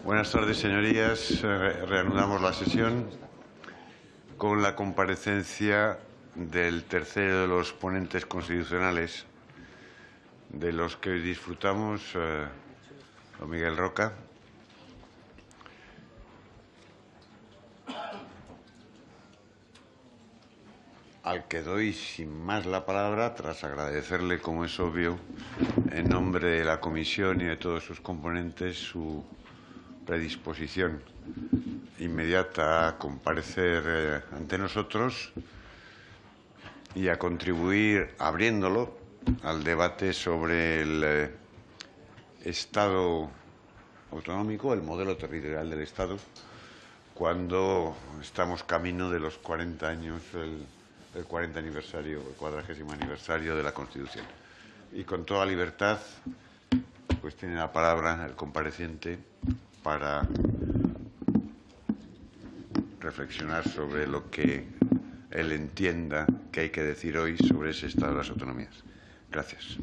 Buenas tardes, señorías. Reanudamos la sesión con la comparecencia del tercero de los ponentes constitucionales de los que hoy disfrutamos, don Miguel Roca. Al que doy sin más la palabra, tras agradecerle, como es obvio, en nombre de la comisión y de todos sus componentes, su predisposición inmediata a comparecer ante nosotros y a contribuir abriéndolo al debate sobre el Estado autonómico, el modelo territorial del Estado, cuando estamos camino de los 40 años, el 40 aniversario, el 40º aniversario de la Constitución. Y con toda libertad, pues tiene la palabra el compareciente para reflexionar sobre lo que él entienda que hay que decir hoy sobre ese estado de las autonomías. Gracias.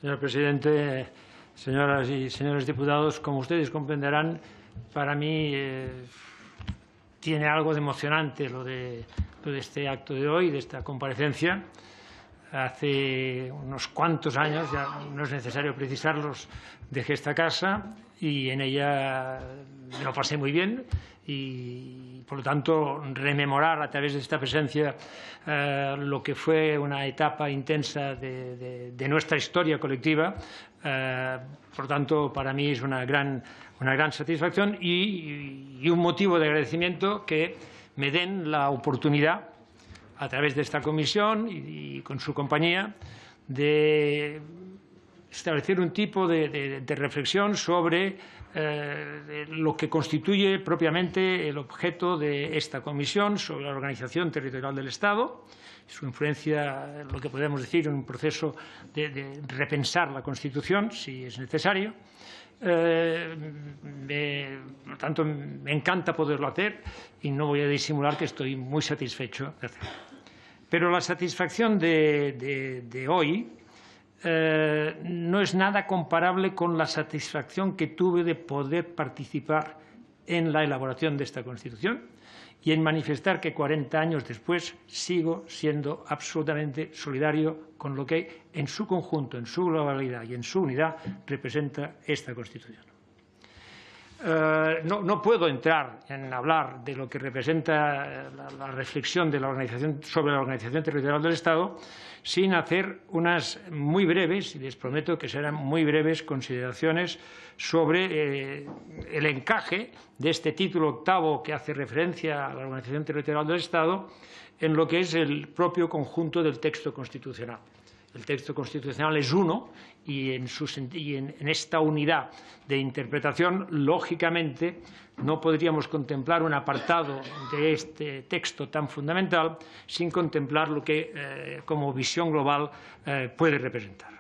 Señor presidente, señoras y señores diputados, como ustedes comprenderán, para mí tiene algo de emocionante lo de este acto de hoy, de esta comparecencia. Hace unos cuantos años, ya no es necesario precisarlos, dejé esta casa y en ella me lo pasé muy bien y, por lo tanto, rememorar a través de esta presencia lo que fue una etapa intensa de nuestra historia colectiva, por lo tanto, para mí es una gran satisfacción y un motivo de agradecimiento que me den la oportunidad, a través de esta comisión y con su compañía, de establecer un tipo de reflexión sobre lo que constituye propiamente el objeto de esta comisión, sobre la organización territorial del Estado, su influencia, lo que podemos decir, en un proceso de repensar la Constitución, si es necesario. Por lo tanto, me encanta poderlo hacer y no voy a disimular que estoy muy satisfecho de hacerlo. Pero la satisfacción de hoy no es nada comparable con la satisfacción que tuve de poder participar en la elaboración de esta Constitución y en manifestar que 40 años después sigo siendo absolutamente solidario con lo que en su conjunto, en su globalidad y en su unidad representa esta Constitución. No puedo entrar en hablar de lo que representa la reflexión de la organización, sobre la organización territorial del Estado sin hacer unas muy breves, y les prometo que serán muy breves, consideraciones sobre el encaje de este título octavo que hace referencia a la organización territorial del Estado en lo que es el propio conjunto del texto constitucional. El texto constitucional es uno y en esta unidad de interpretación, lógicamente, no podríamos contemplar un apartado de este texto tan fundamental sin contemplar lo que, como visión global, puede representar.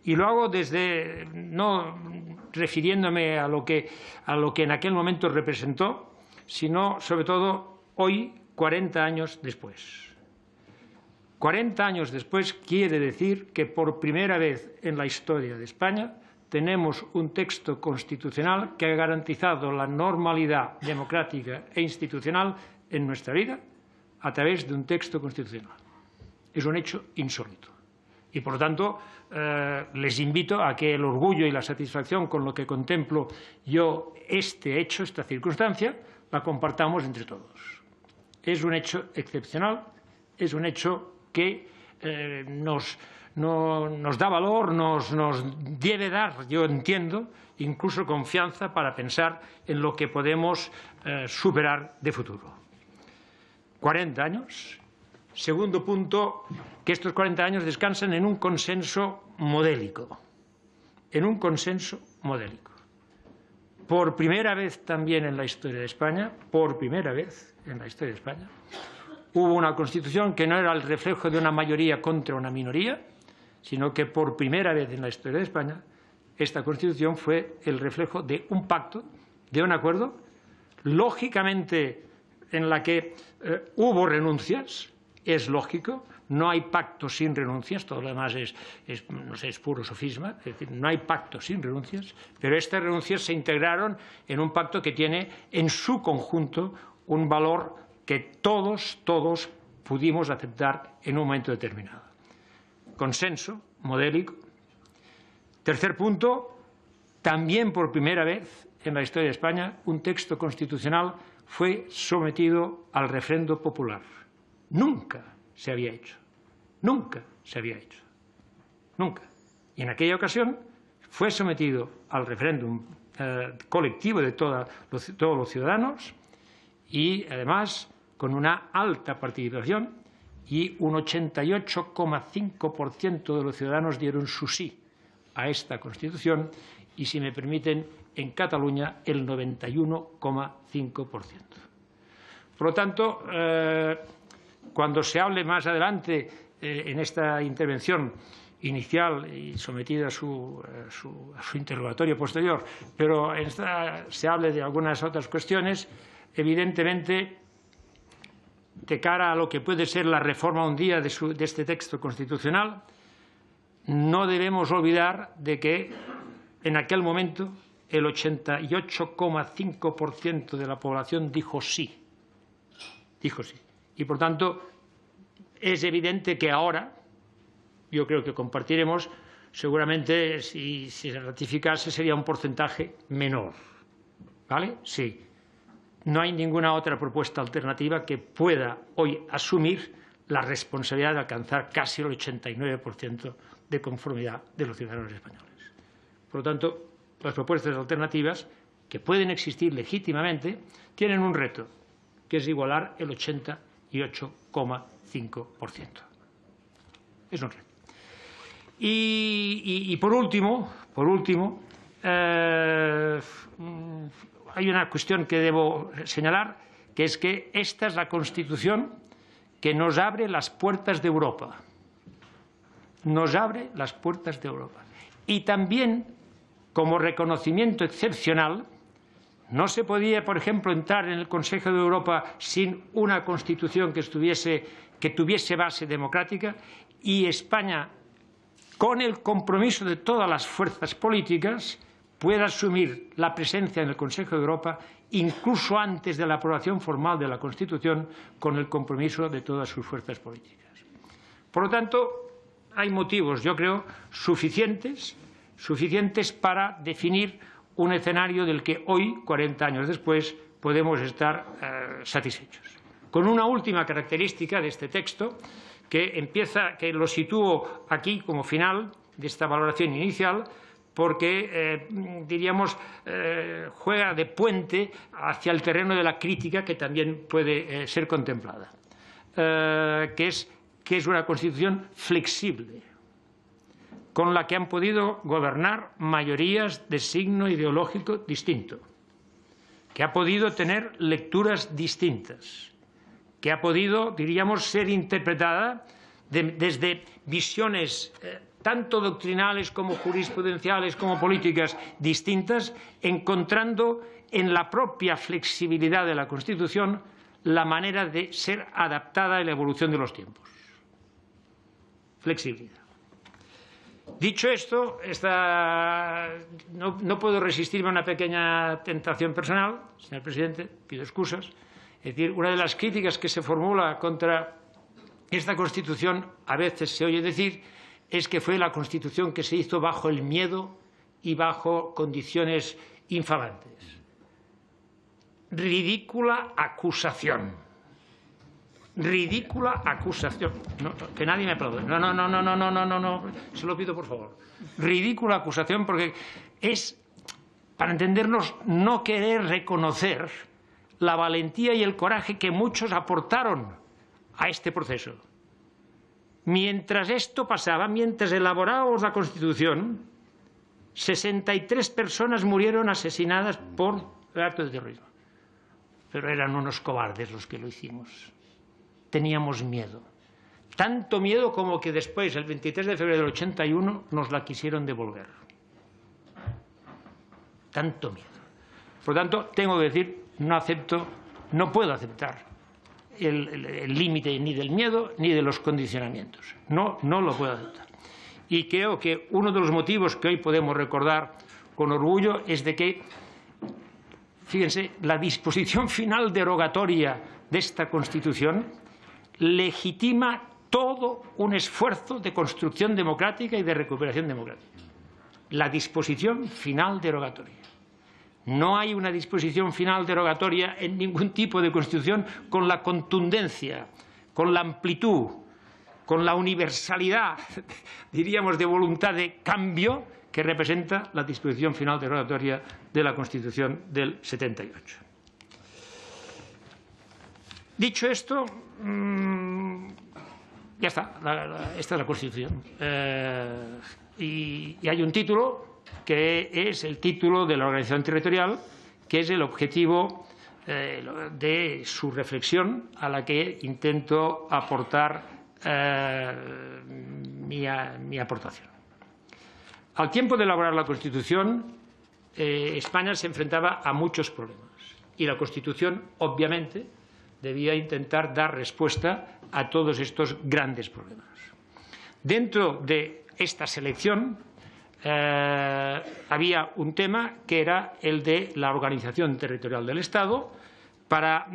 Y lo hago desde, no refiriéndome a lo que en aquel momento representó, sino, sobre todo, hoy, 40 años después. 40 años después quiere decir que por primera vez en la historia de España tenemos un texto constitucional que ha garantizado la normalidad democrática e institucional en nuestra vida a través de un texto constitucional. Es un hecho insólito. Y, por lo tanto, les invito a que el orgullo y la satisfacción con lo que contemplo yo este hecho, esta circunstancia, la compartamos entre todos. Es un hecho excepcional, es un hecho que nos da valor, nos debe dar, yo entiendo, incluso confianza para pensar en lo que podemos superar de futuro. 40 años. Segundo punto, que estos 40 años descansan en un consenso modélico. En un consenso modélico. Por primera vez también en la historia de España, por primera vez en la historia de España, hubo una Constitución que no era el reflejo de una mayoría contra una minoría, sino que por primera vez en la historia de España esta Constitución fue el reflejo de un pacto, de un acuerdo, lógicamente en la que hubo renuncias, es lógico, no hay pacto sin renuncias, todo lo demás no sé, es puro sofisma, es decir, no hay pacto sin renuncias, pero estas renuncias se integraron en un pacto que tiene en su conjunto un valor que todos pudimos aceptar en un momento determinado. Consenso modélico. Tercer punto, también por primera vez en la historia de España, un texto constitucional fue sometido al referéndum popular. Nunca se había hecho. Nunca se había hecho. Nunca. Y en aquella ocasión fue sometido al referéndum colectivo de todos los ciudadanos y, además, con una alta participación, y un 88,5% de los ciudadanos dieron su sí a esta Constitución y, si me permiten, en Cataluña el 91,5%. Por lo tanto, cuando se hable más adelante en esta intervención inicial y sometida a su interrogatorio posterior, pero en esta se hable de algunas otras cuestiones, evidentemente, de cara a lo que puede ser la reforma un día de este texto constitucional, no debemos olvidar de que en aquel momento el 88,5% de la población dijo sí. Dijo sí. Y, por tanto, es evidente que ahora, yo creo que compartiremos, seguramente si se ratificase sería un porcentaje menor. ¿Vale? Sí. No hay ninguna otra propuesta alternativa que pueda hoy asumir la responsabilidad de alcanzar casi el 89% de conformidad de los ciudadanos españoles. Por lo tanto, las propuestas alternativas, que pueden existir legítimamente, tienen un reto, que es igualar el 88,5%. Es un reto. Y por último, hay una cuestión que debo señalar, que es que esta es la Constitución que nos abre las puertas de Europa. Nos abre las puertas de Europa. Y también, como reconocimiento excepcional, no se podía, por ejemplo, entrar en el Consejo de Europa sin una Constitución que tuviese base democrática, y España, con el compromiso de todas las fuerzas políticas, pueda asumir la presencia en el Consejo de Europa incluso antes de la aprobación formal de la Constitución, con el compromiso de todas sus fuerzas políticas. Por lo tanto, hay motivos, yo creo, suficientes para definir un escenario del que hoy, 40 años después, podemos estar satisfechos. Con una última característica de este texto, que lo sitúo aquí como final de esta valoración inicial, porque, diríamos, juega de puente hacia el terreno de la crítica que también puede ser contemplada, que es una Constitución flexible, con la que han podido gobernar mayorías de signo ideológico distinto, que ha podido tener lecturas distintas, que ha podido, diríamos, ser interpretada desde visiones tanto doctrinales como jurisprudenciales como políticas distintas, encontrando en la propia flexibilidad de la Constitución la manera de ser adaptada a la evolución de los tiempos. Flexibilidad. Dicho esto, no puedo resistirme a una pequeña tentación personal, señor presidente, pido excusas. Es decir, una de las críticas que se formula contra esta Constitución, a veces se oye decir, es que fue la Constitución que se hizo bajo el miedo y bajo condiciones infamantes. Ridícula acusación. Ridícula acusación. No, que nadie me aplaude. No. Se lo pido, por favor. Ridícula acusación, porque es, para entendernos, no querer reconocer la valentía y el coraje que muchos aportaron a este proceso. Mientras esto pasaba, mientras elaborábamos la Constitución, 63 personas murieron asesinadas por el acto de terrorismo. Pero eran unos cobardes los que lo hicimos. Teníamos miedo. Tanto miedo como que después, el 23 de febrero del 81, nos la quisieron devolver. Tanto miedo. Por lo tanto, tengo que decir, no puedo aceptar el límite ni del miedo ni de los condicionamientos. No lo puedo aceptar. Y creo que uno de los motivos que hoy podemos recordar con orgullo es de que, fíjense, la disposición final derogatoria de esta Constitución legitima todo un esfuerzo de construcción democrática y de recuperación democrática. La disposición final derogatoria. No hay una disposición final derogatoria en ningún tipo de Constitución con la contundencia, con la amplitud, con la universalidad, diríamos, de voluntad de cambio que representa la disposición final derogatoria de la Constitución del 78. Dicho esto, ya está, esta es la Constitución. Y hay un título que es el título de la organización territorial, que es el objetivo de su reflexión, a la que intento aportar mi aportación. Al tiempo de elaborar la Constitución, España se enfrentaba a muchos problemas y la Constitución, obviamente, debía intentar dar respuesta a todos estos grandes problemas. Dentro de esta selección había un tema que era el de la organización territorial del Estado para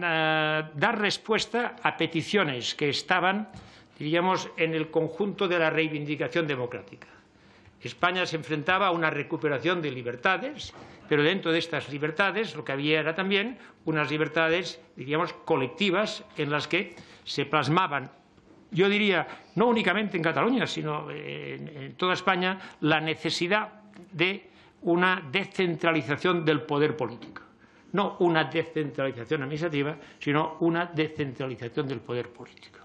dar respuesta a peticiones que estaban, diríamos, en el conjunto de la reivindicación democrática. España se enfrentaba a una recuperación de libertades, pero dentro de estas libertades lo que había era también unas libertades, diríamos, colectivas en las que se plasmaban, yo diría, no únicamente en Cataluña, sino en toda España, la necesidad de una descentralización del poder político. No una descentralización administrativa, sino una descentralización del poder político.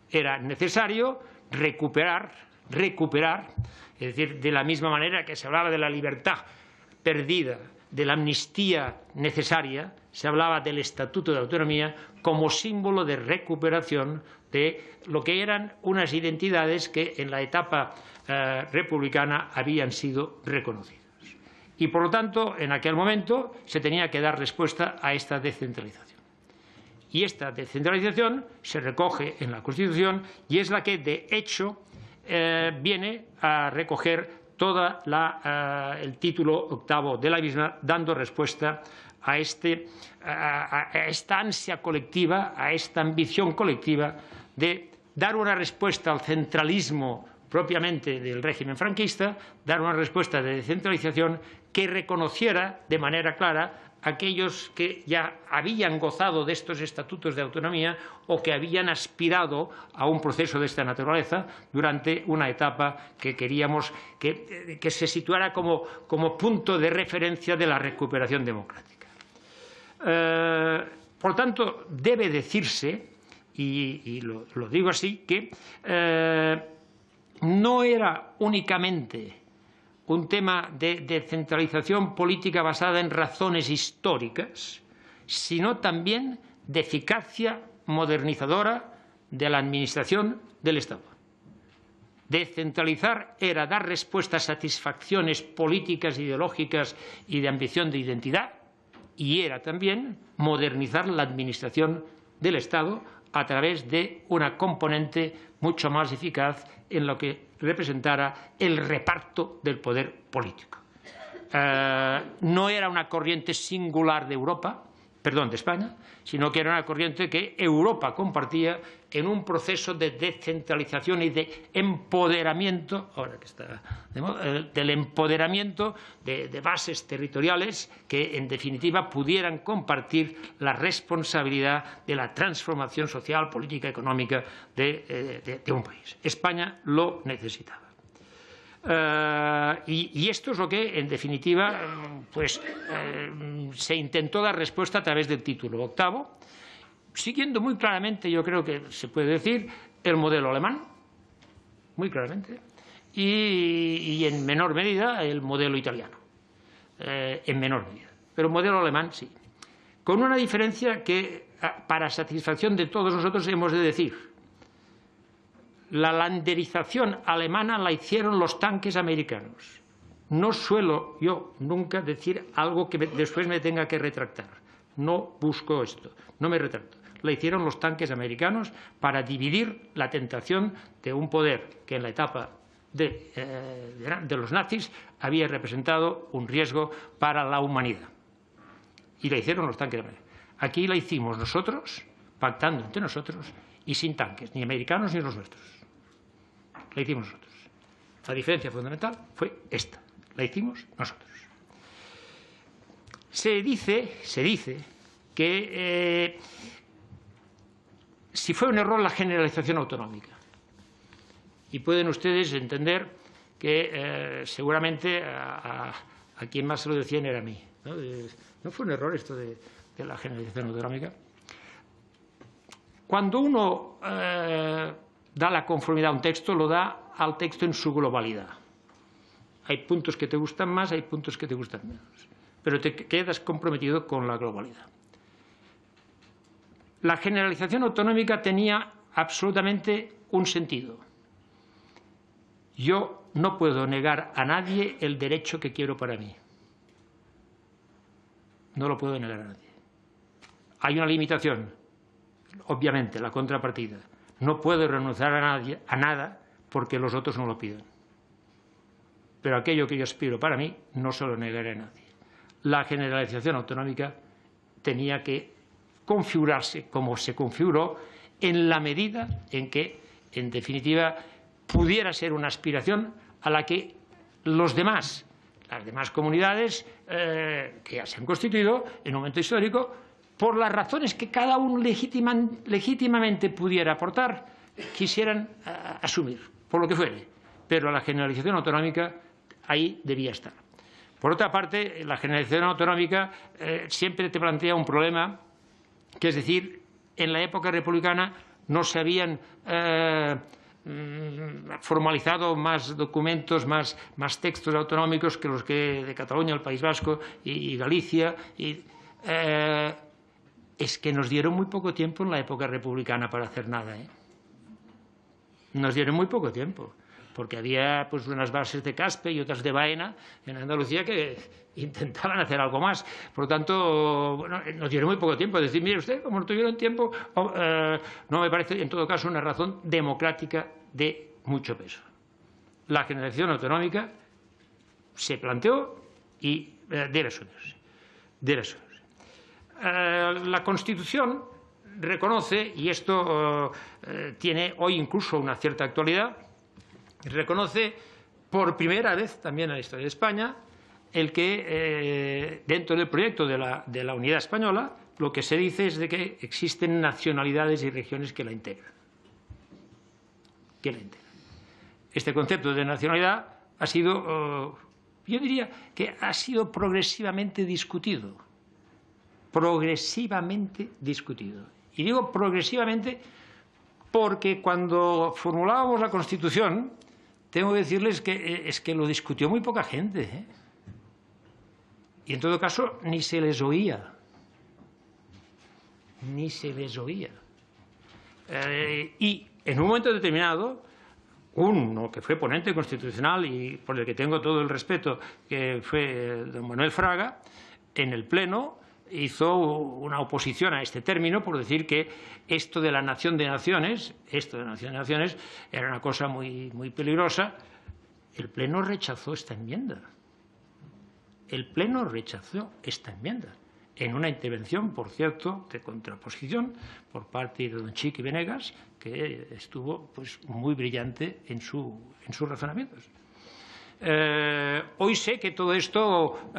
Era necesario recuperar, es decir, de la misma manera que se hablaba de la libertad perdida, de la amnistía necesaria, se hablaba del Estatuto de Autonomía como símbolo de recuperación de lo que eran unas identidades que en la etapa republicana habían sido reconocidas. Y, por lo tanto, en aquel momento se tenía que dar respuesta a esta descentralización. Y esta descentralización se recoge en la Constitución y es la que, de hecho, viene a recoger todo el título octavo de la misma, dando respuesta a esta ansia colectiva, a esta ambición colectiva de dar una respuesta al centralismo propiamente del régimen franquista, dar una respuesta de descentralización que reconociera de manera clara a aquellos que ya habían gozado de estos estatutos de autonomía o que habían aspirado a un proceso de esta naturaleza durante una etapa que queríamos que se situara como punto de referencia de la recuperación democrática. Por lo tanto, debe decirse, y lo digo así, que no era únicamente un tema de descentralización política basada en razones históricas, sino también de eficacia modernizadora de la administración del Estado. Descentralizar era dar respuesta a satisfacciones políticas, ideológicas y de ambición de identidad, y era también modernizar la administración del Estado a través de una componente mucho más eficaz en lo que representara el reparto del poder político. No era una corriente singular de España, sino que era una corriente que Europa compartía en un proceso de descentralización y de empoderamiento, ahora que está de moda, del empoderamiento de bases territoriales que, en definitiva, pudieran compartir la responsabilidad de la transformación social, política, económica de un país. España lo necesitaba. Y esto es lo que, en definitiva, se intentó dar respuesta a través del título octavo, siguiendo muy claramente, yo creo que se puede decir, el modelo alemán, muy claramente, y en menor medida el modelo italiano, en menor medida, pero el modelo alemán sí, con una diferencia que, para satisfacción de todos nosotros, hemos de decir: la landerización alemana la hicieron los tanques americanos. No suelo yo nunca decir algo que después me tenga que retractar. No busco esto, no me retracto. la hicieron los tanques americanos para dividir la tentación de un poder que en la etapa de los nazis había representado un riesgo para la humanidad. Y la hicieron los tanques americanos. Aquí la hicimos nosotros, pactando entre nosotros y sin tanques, ni americanos ni los nuestros. La hicimos nosotros. La diferencia fundamental fue esta. La hicimos nosotros. Se dice que si fue un error la generalización autonómica. Y pueden ustedes entender que seguramente a quien más se lo decían era a mí. ¿No fue un error esto de la generalización autonómica? Cuando uno da la conformidad a un texto, lo da al texto en su globalidad. Hay puntos que te gustan más, hay puntos que te gustan menos, pero te quedas comprometido con la globalidad. La generalización autonómica tenía absolutamente un sentido. Yo no puedo negar a nadie el derecho que quiero para mí. No lo puedo negar a nadie. Hay una limitación, obviamente, la contrapartida. No puedo renunciar a nada porque los otros no lo piden. Pero aquello que yo aspiro para mí no se lo negaré a nadie. La generalización autonómica tenía que configurarse como se configuró en la medida en que, en definitiva, pudiera ser una aspiración a la que las demás comunidades que ya se han constituido en un momento histórico, por las razones que cada uno legítimamente pudiera aportar, quisieran asumir, por lo que fuere. Pero la generalización autonómica ahí debía estar. Por otra parte, la generalización autonómica siempre te plantea un problema, que es decir, en la época republicana no se habían formalizado más documentos, más textos autonómicos que los que de Cataluña, el País Vasco y Galicia. Es que nos dieron muy poco tiempo en la época republicana para hacer nada. Nos dieron muy poco tiempo, porque había pues unas bases de Caspe y otras de Baena en Andalucía que intentaban hacer algo más. Por lo tanto, bueno, nos dieron muy poco tiempo. Es decir, mire usted, como no tuvieron tiempo, no me parece, en todo caso, una razón democrática de mucho peso. La generación autonómica se planteó y debe asumirse. La Constitución reconoce, y esto tiene hoy incluso una cierta actualidad, reconoce por primera vez también en la historia de España el que dentro del proyecto de la unidad española lo que se dice es de que existen nacionalidades y regiones que la integran. Este concepto de nacionalidad ha sido, yo diría que ha sido progresivamente discutido. Y digo progresivamente porque cuando formulábamos la Constitución, tengo que decirles que es que lo discutió muy poca gente, Y en todo caso ni se les oía. Y en un momento determinado, uno que fue ponente constitucional y por el que tengo todo el respeto, que fue don Manuel Fraga, en el Pleno hizo una oposición a este término por decir que esto de la nación de naciones, era una cosa muy, muy peligrosa. El Pleno rechazó esta enmienda. En una intervención, por cierto, de contraposición por parte de don Chiqui Venegas, que estuvo pues muy brillante en sus razonamientos. Hoy sé que todo esto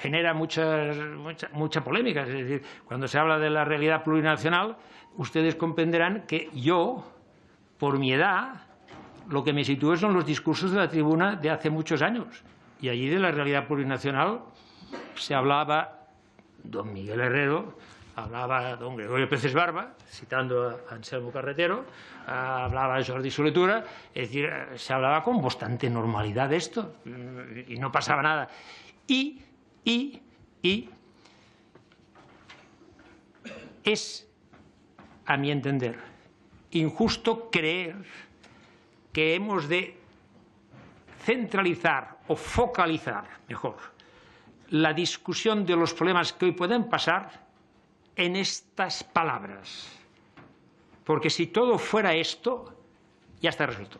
genera mucha polémica. Es decir, cuando se habla de la realidad plurinacional, ustedes comprenderán que yo, por mi edad, lo que me sitúo son los discursos de la tribuna de hace muchos años. Y allí de la realidad plurinacional se hablaba don Miguel Herrero, hablaba don Gregorio Peces Barba, citando a Anselmo Carretero, hablaba Jordi Soletura, es decir, se hablaba con bastante normalidad de esto y no pasaba nada. Y es, a mi entender, injusto creer que hemos de centralizar o focalizar, mejor, la discusión de los problemas que hoy pueden pasar en estas palabras. Porque si todo fuera esto, ya está resuelto.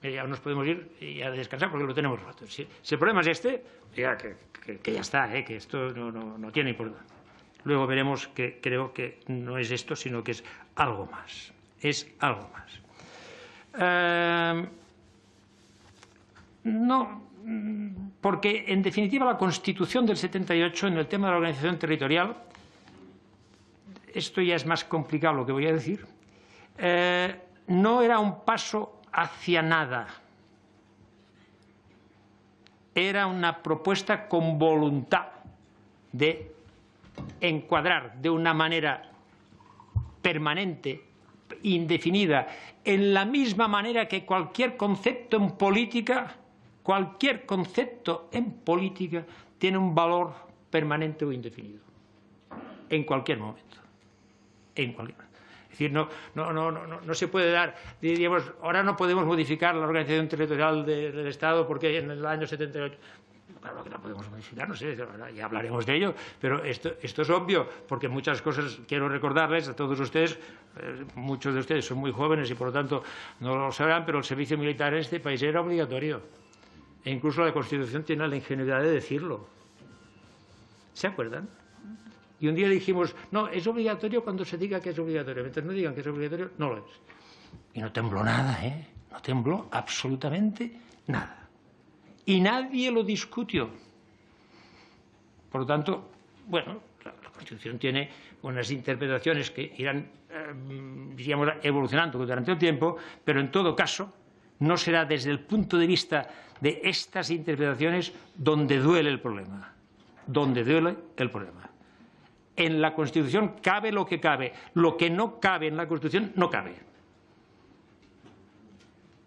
Ya nos podemos ir y a descansar porque lo tenemos roto. Si el problema es este, ya que ya está, que esto no tiene importancia. Luego veremos que creo que no es esto, sino que es algo más. Es algo más. No, porque en definitiva la Constitución del 78 en el tema de la organización territorial, esto ya es más complicado lo que voy a decir, no era un paso hacia nada. Era una propuesta con voluntad de encuadrar de una manera permanente, indefinida, en la misma manera que cualquier concepto en política tiene un valor permanente o indefinido, en cualquier momento. Es decir, no se puede dar, diríamos, ahora no podemos modificar la organización territorial del Estado porque en el año 78... Claro que no podemos modificar, no sé, ya hablaremos de ello, pero esto es obvio, porque muchas cosas quiero recordarles a todos ustedes, muchos de ustedes son muy jóvenes y por lo tanto no lo sabrán, pero el servicio militar en este país era obligatorio. E incluso la Constitución tiene la ingenuidad de decirlo. ¿Se acuerdan? Y un día dijimos, no, es obligatorio cuando se diga que es obligatorio. Mientras no digan que es obligatorio, no lo es. Y no tembló nada, no tembló absolutamente nada. Y nadie lo discutió. Por lo tanto, bueno, la Constitución tiene unas interpretaciones que irán, diríamos, evolucionando durante el tiempo, pero en todo caso no será desde el punto de vista de estas interpretaciones donde duele el problema. Donde duele el problema. En la Constitución cabe lo que cabe. Lo que no cabe en la Constitución no cabe.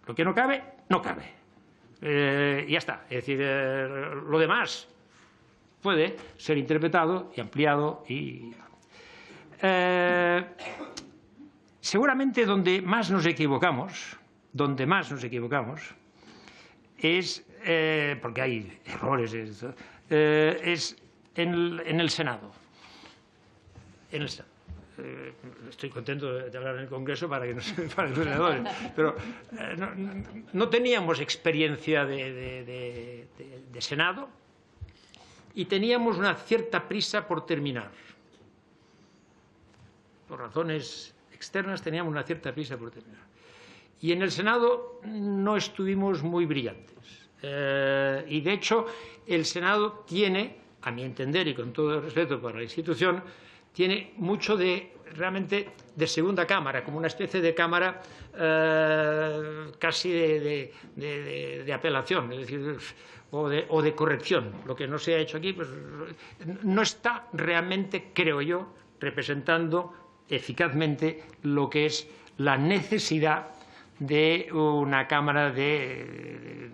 Lo que no cabe, no cabe. Ya está. Es decir, lo demás puede ser interpretado y ampliado. Seguramente donde más nos equivocamos, es, porque hay errores, es en el Senado. Estoy contento de hablar en el Congreso para que no se me paren los senadores, pero no teníamos experiencia de Senado y teníamos una cierta prisa por terminar. Por razones externas teníamos una cierta prisa por terminar. Y en el Senado no estuvimos muy brillantes. Y de hecho el Senado tiene, a mi entender y con todo el respeto para la institución, tiene mucho realmente de segunda cámara, como una especie de cámara casi de apelación, es decir, o de corrección. Lo que no se ha hecho aquí, pues no está realmente, creo yo, representando eficazmente lo que es la necesidad de una cámara que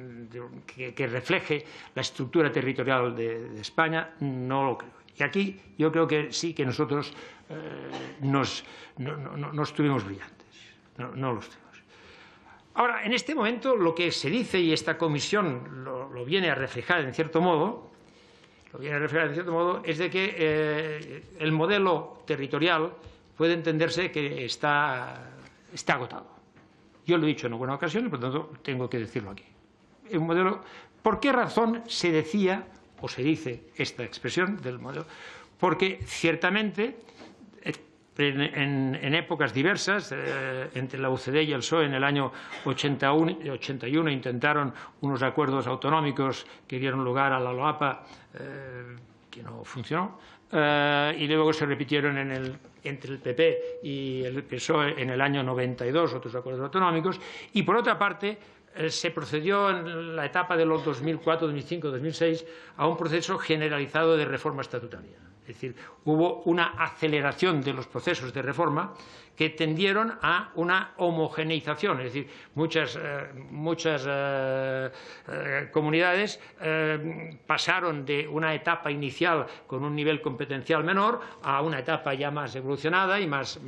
refleje la estructura territorial de España. No lo creo. Y aquí yo creo que sí que nosotros no estuvimos brillantes, no lo estuvimos. Ahora, en este momento lo que se dice, y esta comisión lo viene a reflejar en cierto modo, es de que el modelo territorial puede entenderse que está agotado. Yo lo he dicho en alguna ocasión y por lo tanto tengo que decirlo aquí. Un modelo, ¿por qué razón se decía o se dice esta expresión del modelo? Porque ciertamente en épocas diversas, entre la UCD y el PSOE en el año 81 intentaron unos acuerdos autonómicos que dieron lugar a la LOAPA, que no funcionó, y luego se repitieron entre el PP y el PSOE en el año 92 otros acuerdos autonómicos, y por otra parte se procedió en la etapa de los 2004, 2005, 2006 a un proceso generalizado de reforma estatutaria. Es decir, hubo una aceleración de los procesos de reforma que tendieron a una homogeneización. Es decir, muchas comunidades pasaron de una etapa inicial con un nivel competencial menor a una etapa ya más evolucionada y más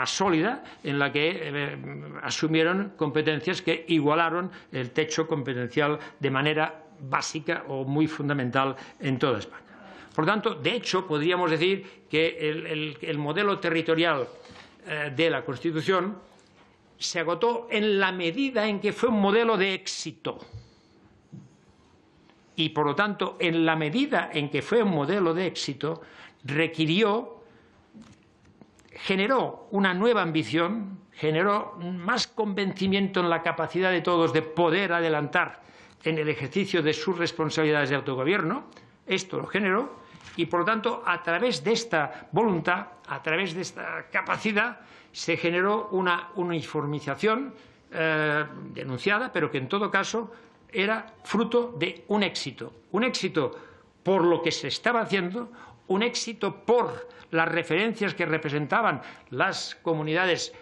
sólida, en la que asumieron competencias que igualaron el techo competencial de manera básica o muy fundamental en toda España. Por lo tanto, de hecho, podríamos decir que el modelo territorial de la Constitución se agotó en la medida en que fue un modelo de éxito. Y, por lo tanto, en la medida en que fue un modelo de éxito, generó una nueva ambición, generó más convencimiento en la capacidad de todos de poder adelantar en el ejercicio de sus responsabilidades de autogobierno. Esto lo generó y, por lo tanto, a través de esta voluntad, a través de esta capacidad, se generó una uniformización denunciada, pero que en todo caso era fruto de un éxito por lo que se estaba haciendo, un éxito por las referencias que representaban las comunidades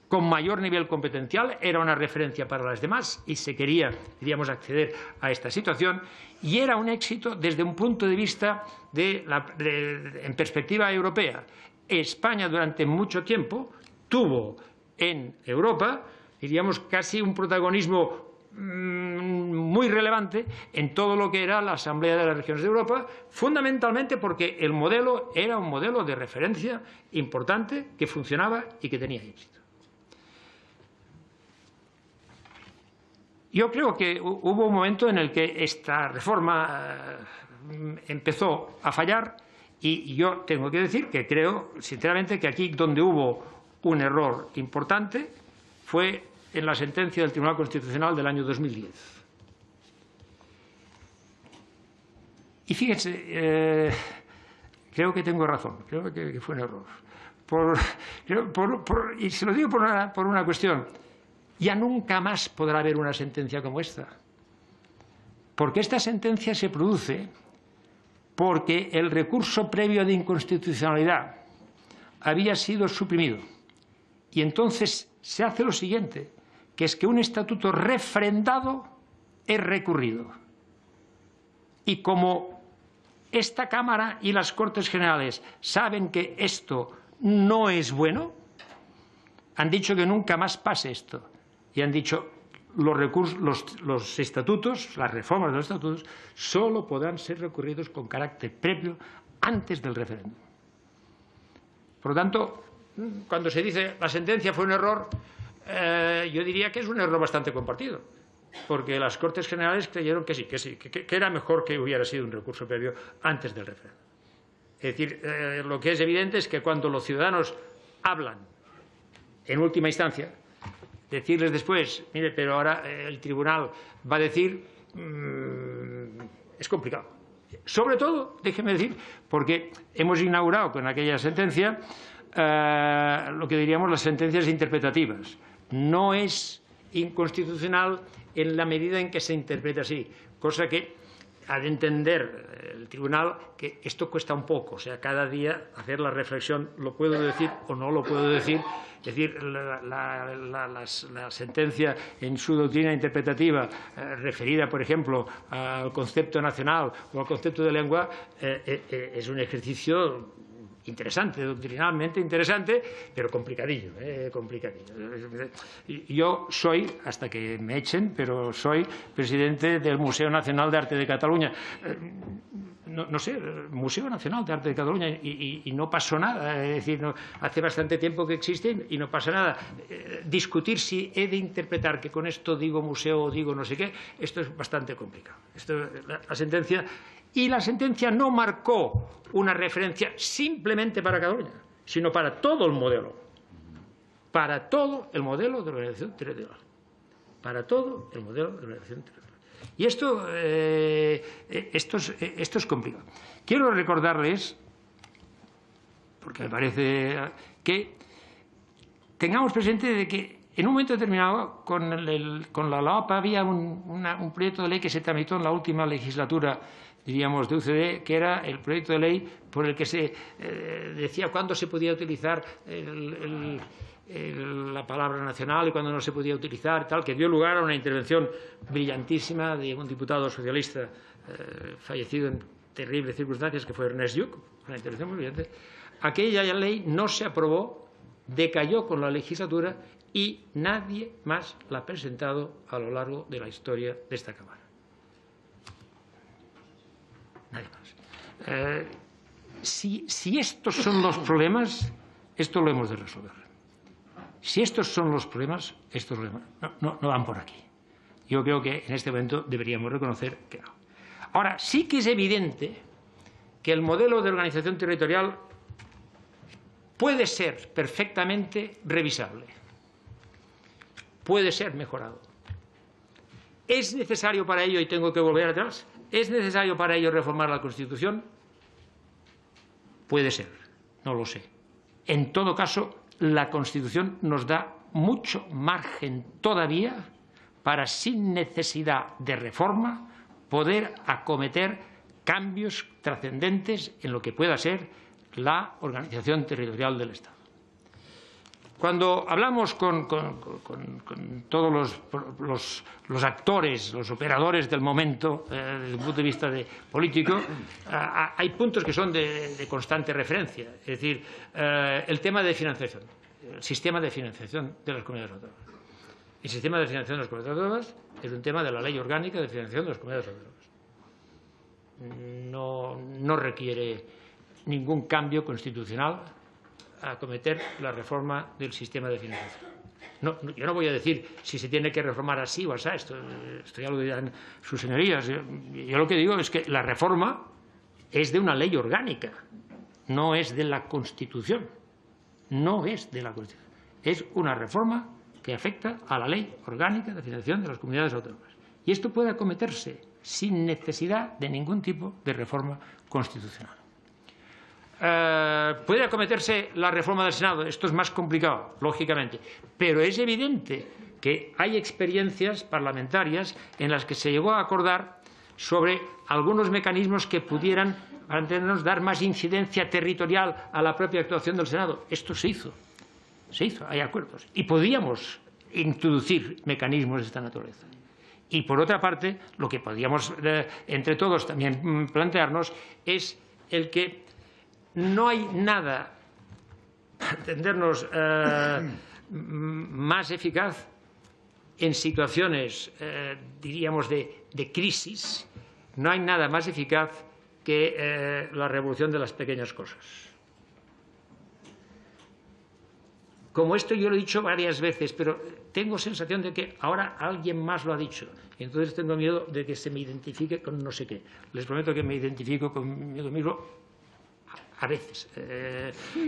con mayor nivel competencial, era una referencia para las demás y se quería, diríamos, acceder a esta situación, y era un éxito desde un punto de vista en perspectiva europea. España durante mucho tiempo tuvo en Europa, diríamos, casi un protagonismo muy relevante en todo lo que era la Asamblea de las Regiones de Europa, fundamentalmente porque el modelo era un modelo de referencia importante que funcionaba y que tenía éxito. Yo creo que hubo un momento en el que esta reforma empezó a fallar y yo tengo que decir que creo, sinceramente, que aquí donde hubo un error importante fue en la sentencia del Tribunal Constitucional del año 2010. Y fíjense, creo que tengo razón, creo que fue un error. Y se lo digo por una cuestión. Ya nunca más podrá haber una sentencia como esta. Porque esta sentencia se produce porque el recurso previo de inconstitucionalidad había sido suprimido. Y entonces se hace lo siguiente, que es que un estatuto refrendado es recurrido. Y como esta Cámara y las Cortes Generales saben que esto no es bueno, han dicho que nunca más pase esto. Y han dicho los estatutos, las reformas de los estatutos, solo podrán ser recurridos con carácter previo antes del referéndum. Por lo tanto, cuando se dice la sentencia fue un error, yo diría que es un error bastante compartido, porque las Cortes Generales creyeron que sí, que era mejor que hubiera sido un recurso previo antes del referéndum. Es decir, lo que es evidente es que cuando los ciudadanos hablan, en última instancia, decirles después, mire, pero ahora el tribunal va a decir, es complicado. Sobre todo, déjeme decir, porque hemos inaugurado con aquella sentencia lo que diríamos las sentencias interpretativas. No es inconstitucional en la medida en que se interpreta así, cosa que ha de entender el tribunal que esto cuesta un poco, o sea, cada día hacer la reflexión, ¿lo puedo decir o no lo puedo decir? Es decir, la sentencia en su doctrina interpretativa referida, por ejemplo, al concepto nacional o al concepto de lengua, es un ejercicio interesante, doctrinalmente interesante, pero complicadillo, complicadillo. Yo soy, hasta que me echen, pero soy presidente del Museo Nacional de Arte de Cataluña. No sé, Museo Nacional de Arte de Cataluña y no pasó nada. Es decir, hace bastante tiempo que existe y no pasa nada. Discutir si he de interpretar que con esto digo museo o digo no sé qué, esto es bastante complicado. La sentencia no marcó una referencia simplemente para Cataluña, sino para todo el modelo. Para todo el modelo de organización territorial. Para todo el modelo de organización territorial. Y esto es complicado. Quiero recordarles, porque me parece que tengamos presente de que en un momento determinado con la LOAP había un proyecto de ley que se tramitó en la última legislatura, diríamos, de UCD, que era el proyecto de ley por el que se decía cuándo se podía utilizar la palabra nacional y cuándo no se podía utilizar, tal, que dio lugar a una intervención brillantísima de un diputado socialista fallecido en terribles circunstancias, que fue Ernest Lluch, una intervención muy brillante. Aquella ley no se aprobó, decayó con la legislatura y nadie más la ha presentado a lo largo de la historia de esta Cámara. Nadie más. Si estos son los problemas, esto lo hemos de resolver. Si estos son los problemas, estos no van por aquí. Yo creo que en este momento deberíamos reconocer que no. Ahora, sí que es evidente que el modelo de organización territorial puede ser perfectamente revisable, puede ser mejorado. ¿Es necesario para ello, y tengo que volver atrás, es necesario para ello reformar la Constitución? Puede ser, no lo sé. En todo caso, la Constitución nos da mucho margen todavía para, sin necesidad de reforma, poder acometer cambios trascendentes en lo que pueda ser la organización territorial del Estado. Cuando hablamos con todos los actores, los operadores del momento, desde el punto de vista político, hay puntos que son de constante referencia. Es decir, el tema de financiación, el sistema de financiación de las comunidades autónomas. El sistema de financiación de las comunidades autónomas es un tema de la Ley Orgánica de Financiación de las Comunidades Autónomas. No requiere ningún cambio constitucional a acometer la reforma del sistema de financiación. Yo no voy a decir si se tiene que reformar así o así, esto ya lo dirán sus señorías. Yo lo que digo es que la reforma es de una ley orgánica, no es de la Constitución. No es de la Constitución. Es una reforma que afecta a la Ley Orgánica de Financiación de las Comunidades Autónomas. Y esto puede acometerse sin necesidad de ningún tipo de reforma constitucional. Puede acometerse la reforma del Senado. Esto es más complicado, lógicamente. Pero es evidente que hay experiencias parlamentarias en las que se llegó a acordar sobre algunos mecanismos que pudieran, para entendernos, dar más incidencia territorial a la propia actuación del Senado. Esto se hizo, hay acuerdos. Y podíamos introducir mecanismos de esta naturaleza. Y, por otra parte, lo que podíamos, entre todos, también plantearnos es el que no hay nada, para entendernos, más eficaz en situaciones, diríamos, de crisis. No hay nada más eficaz que la revolución de las pequeñas cosas. Como esto yo lo he dicho varias veces, pero tengo sensación de que ahora alguien más lo ha dicho. Y entonces tengo miedo de que se me identifique con no sé qué. Les prometo que me identifico conmigo mismo a veces.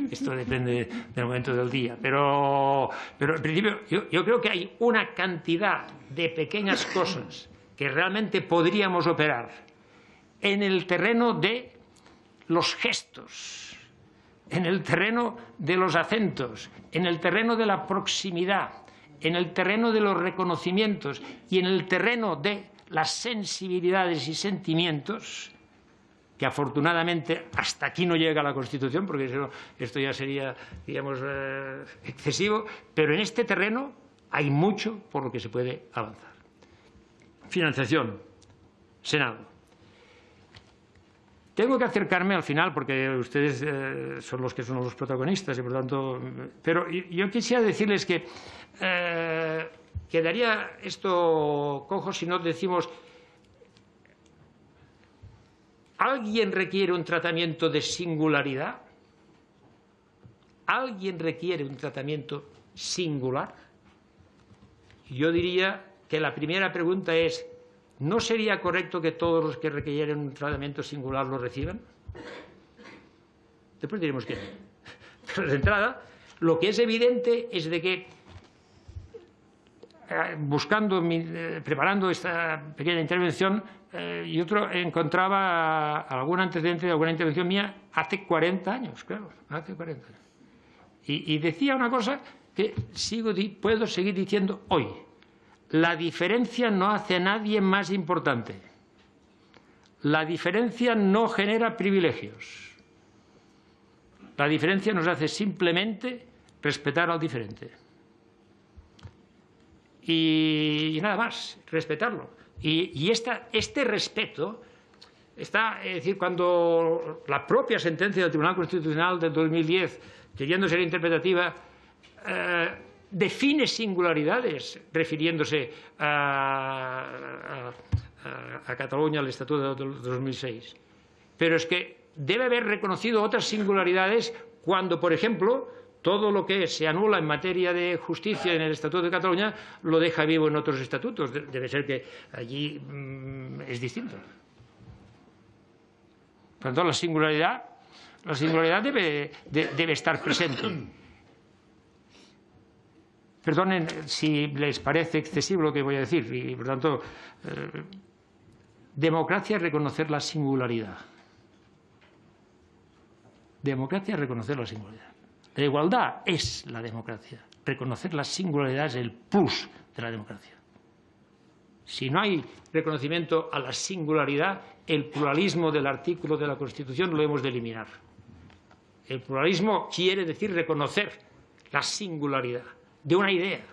Esto depende del momento del día. Pero en principio yo creo que hay una cantidad de pequeñas cosas que realmente podríamos operar en el terreno de los gestos, en el terreno de los acentos, en el terreno de la proximidad, en el terreno de los reconocimientos y en el terreno de las sensibilidades y sentimientos, que afortunadamente hasta aquí no llega la Constitución, porque esto ya sería, digamos, excesivo, pero en este terreno hay mucho por lo que se puede avanzar. Financiación, Senado. Tengo que acercarme al final porque ustedes son los que son los protagonistas y por tanto. Pero yo quisiera decirles que quedaría esto cojo si no decimos. ¿Alguien requiere un tratamiento de singularidad? ¿Alguien requiere un tratamiento singular? Yo diría que la primera pregunta es: ¿no sería correcto que todos los que requieran un tratamiento singular lo reciban? Después diremos que no. Pero de entrada, lo que es evidente es de que, preparando esta pequeña intervención, yo encontraba algún antecedente de alguna intervención mía hace 40 años, claro, hace 40 años. Y decía una cosa que puedo seguir diciendo hoy. La diferencia no hace a nadie más importante. La diferencia no genera privilegios. La diferencia nos hace simplemente respetar al diferente. Y nada más, respetarlo. Y este respeto está, es decir, cuando la propia sentencia del Tribunal Constitucional del 2010, queriendo ser interpretativa, define singularidades refiriéndose a Cataluña, al Estatuto de 2006. Pero es que debe haber reconocido otras singularidades cuando, por ejemplo, todo lo que se anula en materia de justicia en el Estatuto de Cataluña lo deja vivo en otros estatutos. Debe ser que allí es distinto. Por lo tanto, la singularidad debe estar presente. Perdonen si les parece excesivo lo que voy a decir, y por tanto, democracia es reconocer la singularidad. Democracia es reconocer la singularidad. La igualdad es la democracia. Reconocer la singularidad es el plus de la democracia. Si no hay reconocimiento a la singularidad, el pluralismo del artículo de la Constitución lo hemos de eliminar. El pluralismo quiere decir reconocer la singularidad de una idea,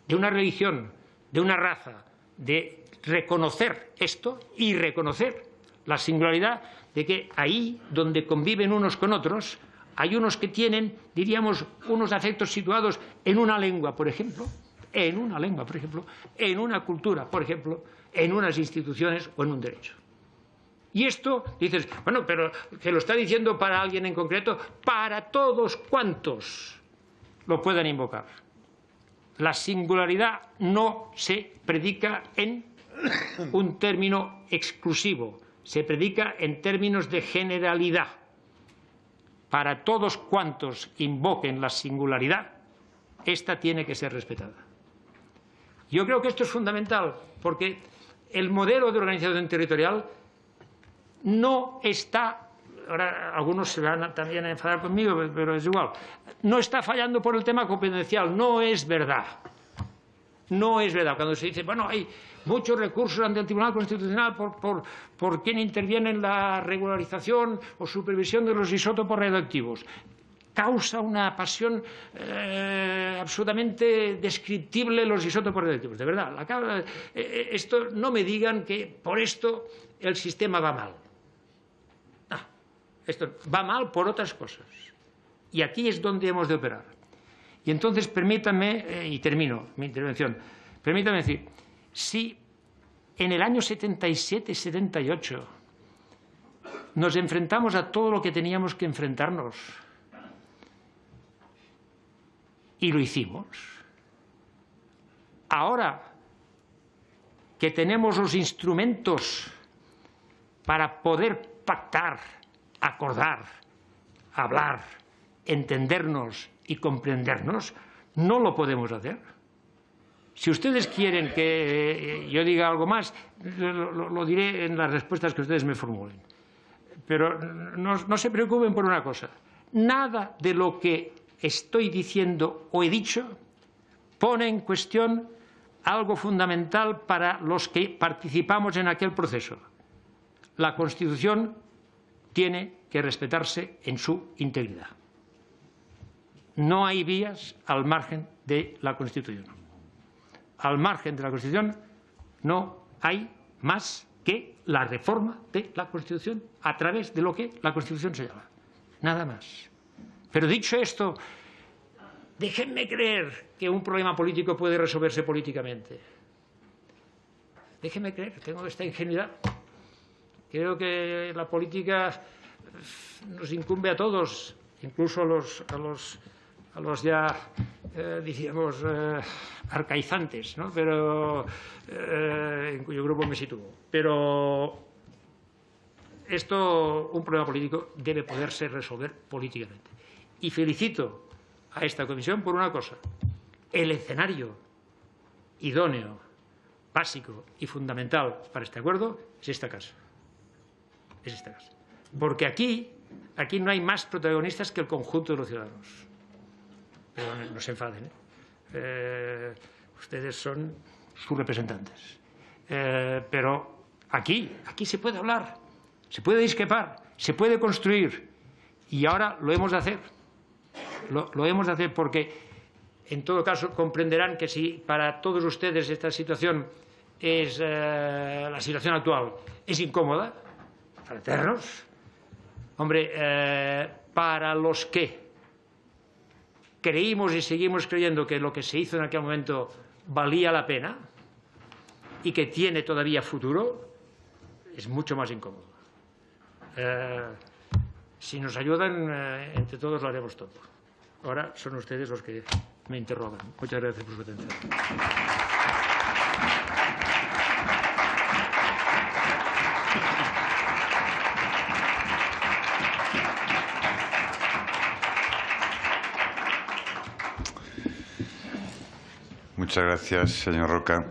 de una religión, de una raza, de reconocer esto y reconocer la singularidad de que ahí donde conviven unos con otros hay unos que tienen, diríamos, unos afectos situados en una lengua, por ejemplo, en una cultura, por ejemplo, en unas instituciones o en un derecho. Y esto, dices, bueno, pero que lo está diciendo para alguien en concreto, para todos cuantos lo puedan invocar. La singularidad no se predica en un término exclusivo, se predica en términos de generalidad. Para todos cuantos invoquen la singularidad, esta tiene que ser respetada. Yo creo que esto es fundamental, porque el modelo de organización territorial no está, ahora algunos se van también a enfadar conmigo, pero es igual, no está fallando por el tema competencial, no es verdad. No es verdad. Cuando se dice, bueno, hay muchos recursos ante el Tribunal Constitucional por quien interviene en la regularización o supervisión de los isótopos radioactivos. Causa una pasión absolutamente descriptible los isótopos radioactivos. De verdad, esto no me digan que por esto el sistema va mal. No, esto va mal por otras cosas. Y aquí es donde hemos de operar. Y entonces permítanme, y termino mi intervención, permítanme decir, si en el año 77-78 nos enfrentamos a todo lo que teníamos que enfrentarnos, y lo hicimos, ahora que tenemos los instrumentos para poder pactar, acordar, hablar, entendernos y comprendernos, no lo podemos hacer. Si ustedes quieren que yo diga algo más, lo diré en las respuestas que ustedes me formulen. Pero no se preocupen por una cosa. Nada de lo que estoy diciendo o he dicho pone en cuestión algo fundamental para los que participamos en aquel proceso. La Constitución tiene que respetarse en su integridad. No hay vías al margen de la Constitución. Al margen de la Constitución no hay más que la reforma de la Constitución a través de lo que la Constitución señala. Nada más. Pero dicho esto, déjenme creer que un problema político puede resolverse políticamente. Déjenme creer, tengo esta ingenuidad. Creo que la política nos incumbe a todos, incluso a los ya, diríamos, arcaizantes, ¿no? Pero, en cuyo grupo me sitúo. Pero esto, un problema político, debe poderse resolver políticamente. Y felicito a esta comisión por una cosa. El escenario idóneo, básico y fundamental para este acuerdo es esta casa. Es esta casa. Porque aquí no hay más protagonistas que el conjunto de los ciudadanos. Pero no se enfaden, ustedes son sus representantes. Pero aquí se puede hablar, se puede discrepar, se puede construir. Y ahora lo hemos de hacer. Lo hemos de hacer porque, en todo caso, comprenderán que si para todos ustedes esta situación es la situación actual es incómoda, para eternos, hombre, para los que creímos y seguimos creyendo que lo que se hizo en aquel momento valía la pena y que tiene todavía futuro, es mucho más incómodo. Si nos ayudan, entre todos lo haremos todo. Ahora son ustedes los que me interrogan. Muchas gracias por su atención. Muchas gracias, señor Roca.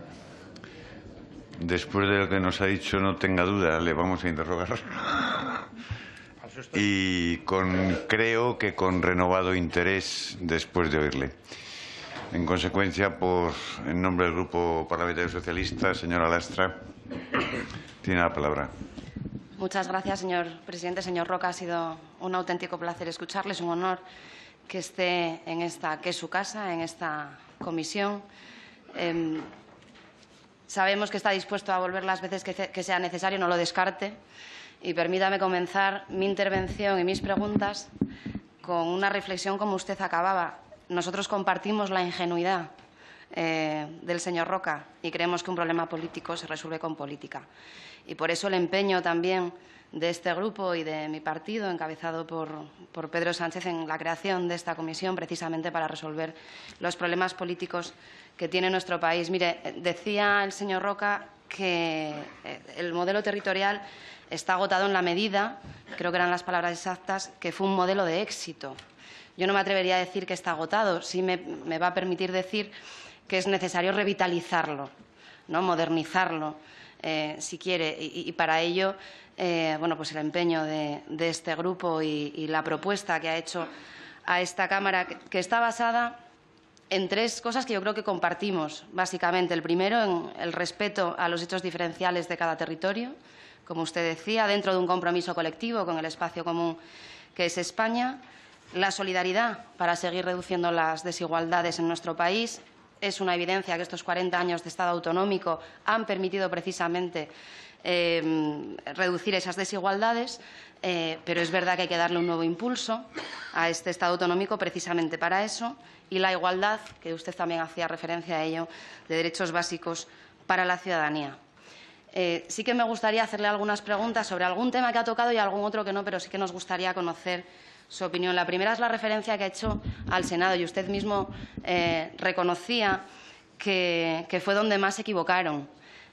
Después de lo que nos ha dicho, no tenga duda, le vamos a interrogar. Y creo que con renovado interés después de oírle. En consecuencia, en nombre del Grupo Parlamentario Socialista, señora Lastra, tiene la palabra. Muchas gracias, señor presidente. Señor Roca, ha sido un auténtico placer escucharle. Es un honor que esté que es su casa, en esta comisión. Sabemos que está dispuesto a volver las veces que sea necesario, no lo descarte. Y permítame comenzar mi intervención y mis preguntas con una reflexión como usted acababa. Nosotros compartimos la ingenuidad del señor Roca y creemos que un problema político se resuelve con política. Y por eso el empeño también de este grupo y de mi partido, encabezado por Pedro Sánchez, en la creación de esta comisión, precisamente para resolver los problemas políticos que tiene nuestro país. Mire, decía el señor Roca que el modelo territorial está agotado en la medida, creo que eran las palabras exactas, que fue un modelo de éxito. Yo no me atrevería a decir que está agotado, sí me va a permitir decir que es necesario revitalizarlo, ¿no? Modernizarlo, si quiere, y para ello, bueno, pues el empeño de este grupo y la propuesta que ha hecho a esta Cámara, que está basada en tres cosas que yo creo que compartimos, básicamente. El primero, en el respeto a los hechos diferenciales de cada territorio, como usted decía, dentro de un compromiso colectivo con el espacio común que es España. La solidaridad para seguir reduciendo las desigualdades en nuestro país. Es una evidencia que estos 40 años de Estado autonómico han permitido precisamente reducir esas desigualdades, pero es verdad que hay que darle un nuevo impulso a este Estado autonómico precisamente para eso. Y la igualdad, que usted también hacía referencia a ello, de derechos básicos para la ciudadanía. Sí que me gustaría hacerle algunas preguntas sobre algún tema que ha tocado y algún otro que no, pero sí que nos gustaría conocer su opinión. La primera es la referencia que ha hecho al Senado, y usted mismo reconocía que fue donde más se equivocaron,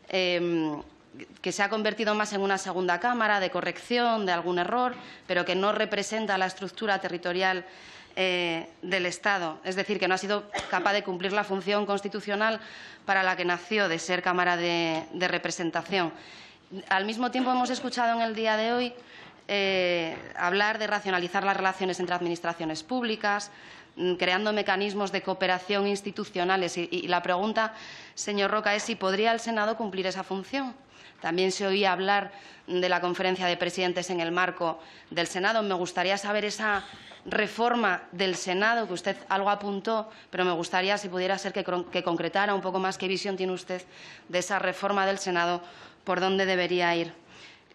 que se ha convertido más en una segunda Cámara de corrección de algún error, pero que no representa la estructura territorial del Estado, es decir, que no ha sido capaz de cumplir la función constitucional para la que nació, de ser Cámara de representación. Al mismo tiempo, hemos escuchado en el día de hoy hablar de racionalizar las relaciones entre administraciones públicas, creando mecanismos de cooperación institucionales. Y la pregunta, señor Roca, es si podría el Senado cumplir esa función. También se oía hablar de la conferencia de presidentes en el marco del Senado. Me gustaría saber esa reforma del Senado, que usted algo apuntó, pero me gustaría, si pudiera ser, que concretara un poco más qué visión tiene usted de esa reforma del Senado, por dónde debería ir.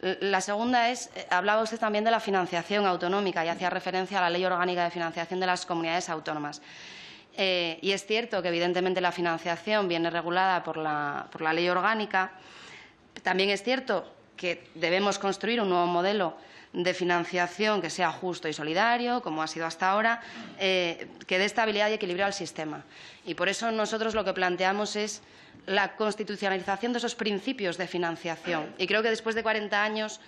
La segunda es, hablaba usted también de la financiación autonómica y hacía referencia a la Ley Orgánica de Financiación de las Comunidades Autónomas. Y es cierto que, evidentemente, la financiación viene regulada por la Ley Orgánica. También es cierto que debemos construir un nuevo modelo de financiación que sea justo y solidario, como ha sido hasta ahora, que dé estabilidad y equilibrio al sistema. Y por eso nosotros lo que planteamos es la constitucionalización de esos principios de financiación. Y creo que después de 40 años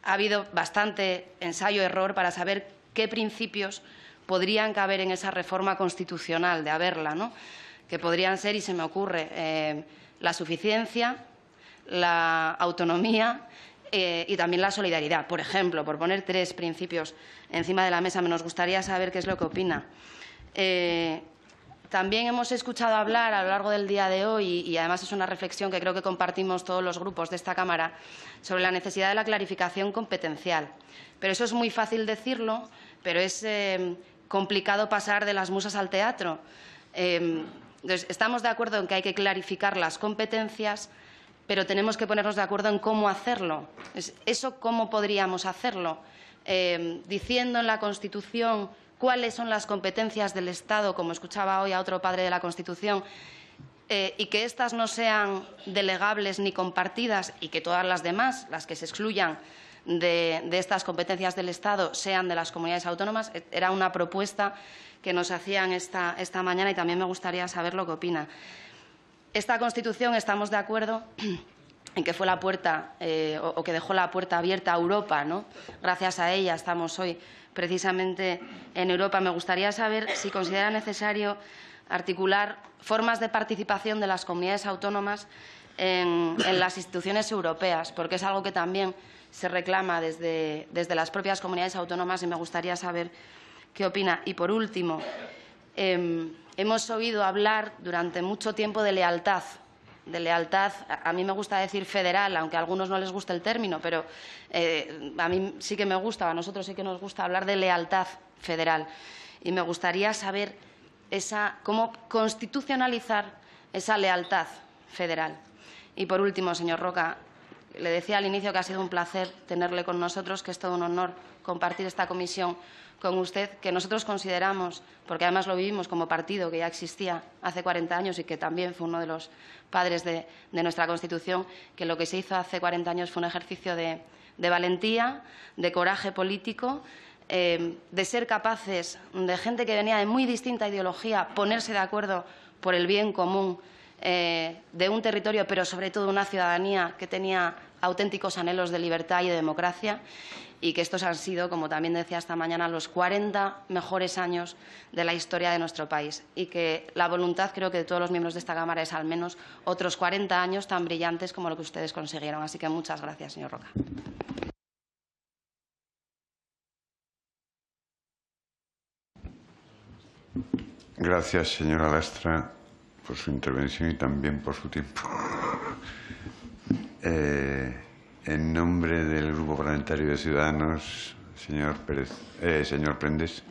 ha habido bastante ensayo-error para saber qué principios podrían caber en esa reforma constitucional, de haberla, ¿no? Que podrían ser, y se me ocurre, la suficiencia, la autonomía y también la solidaridad. Por ejemplo, por poner tres principios encima de la mesa, nos gustaría saber qué es lo que opina. También hemos escuchado hablar a lo largo del día de hoy, y además es una reflexión que creo que compartimos todos los grupos de esta Cámara, sobre la necesidad de la clarificación competencial. Pero eso es muy fácil decirlo, pero es complicado pasar de las musas al teatro. Entonces, estamos de acuerdo en que hay que clarificar las competencias, pero tenemos que ponernos de acuerdo en cómo hacerlo. ¿Eso cómo podríamos hacerlo? Diciendo en la Constitución cuáles son las competencias del Estado, como escuchaba hoy a otro padre de la Constitución, y que éstas no sean delegables ni compartidas, y que todas las demás, las que se excluyan, de estas competencias del Estado sean de las comunidades autónomas. Era una propuesta que nos hacían esta mañana y también me gustaría saber lo que opina. Esta Constitución, estamos de acuerdo en que fue la puerta o que dejó la puerta abierta a Europa, ¿no? Gracias a ella estamos hoy precisamente en Europa. Me gustaría saber si considera necesario articular formas de participación de las comunidades autónomas en las instituciones europeas, porque es algo que también se reclama desde las propias comunidades autónomas y me gustaría saber qué opina. Y, por último, hemos oído hablar durante mucho tiempo de lealtad. A mí me gusta decir federal, aunque a algunos no les guste el término, pero a mí sí que me gusta, a nosotros sí que nos gusta hablar de lealtad federal. Y me gustaría saber cómo constitucionalizar esa lealtad federal. Y, por último, señor Roca, le decía al inicio que ha sido un placer tenerle con nosotros, que es todo un honor compartir esta comisión con usted, que nosotros consideramos, porque además lo vivimos como partido que ya existía hace 40 años y que también fue uno de los padres de nuestra Constitución, que lo que se hizo hace 40 años fue un ejercicio de valentía, de coraje político, de ser capaces, de gente que venía de muy distinta ideología, ponerse de acuerdo por el bien común de un territorio, pero sobre todo una ciudadanía que tenía auténticos anhelos de libertad y de democracia, y que estos han sido, como también decía esta mañana, los 40 mejores años de la historia de nuestro país, y que la voluntad, creo que de todos los miembros de esta Cámara, es al menos otros 40 años tan brillantes como lo que ustedes consiguieron. Así que muchas gracias, señor Roca. Gracias, señora Lastra, por su intervención y también por su tiempo. En nombre del Grupo Parlamentario de Ciudadanos, señor Prendes.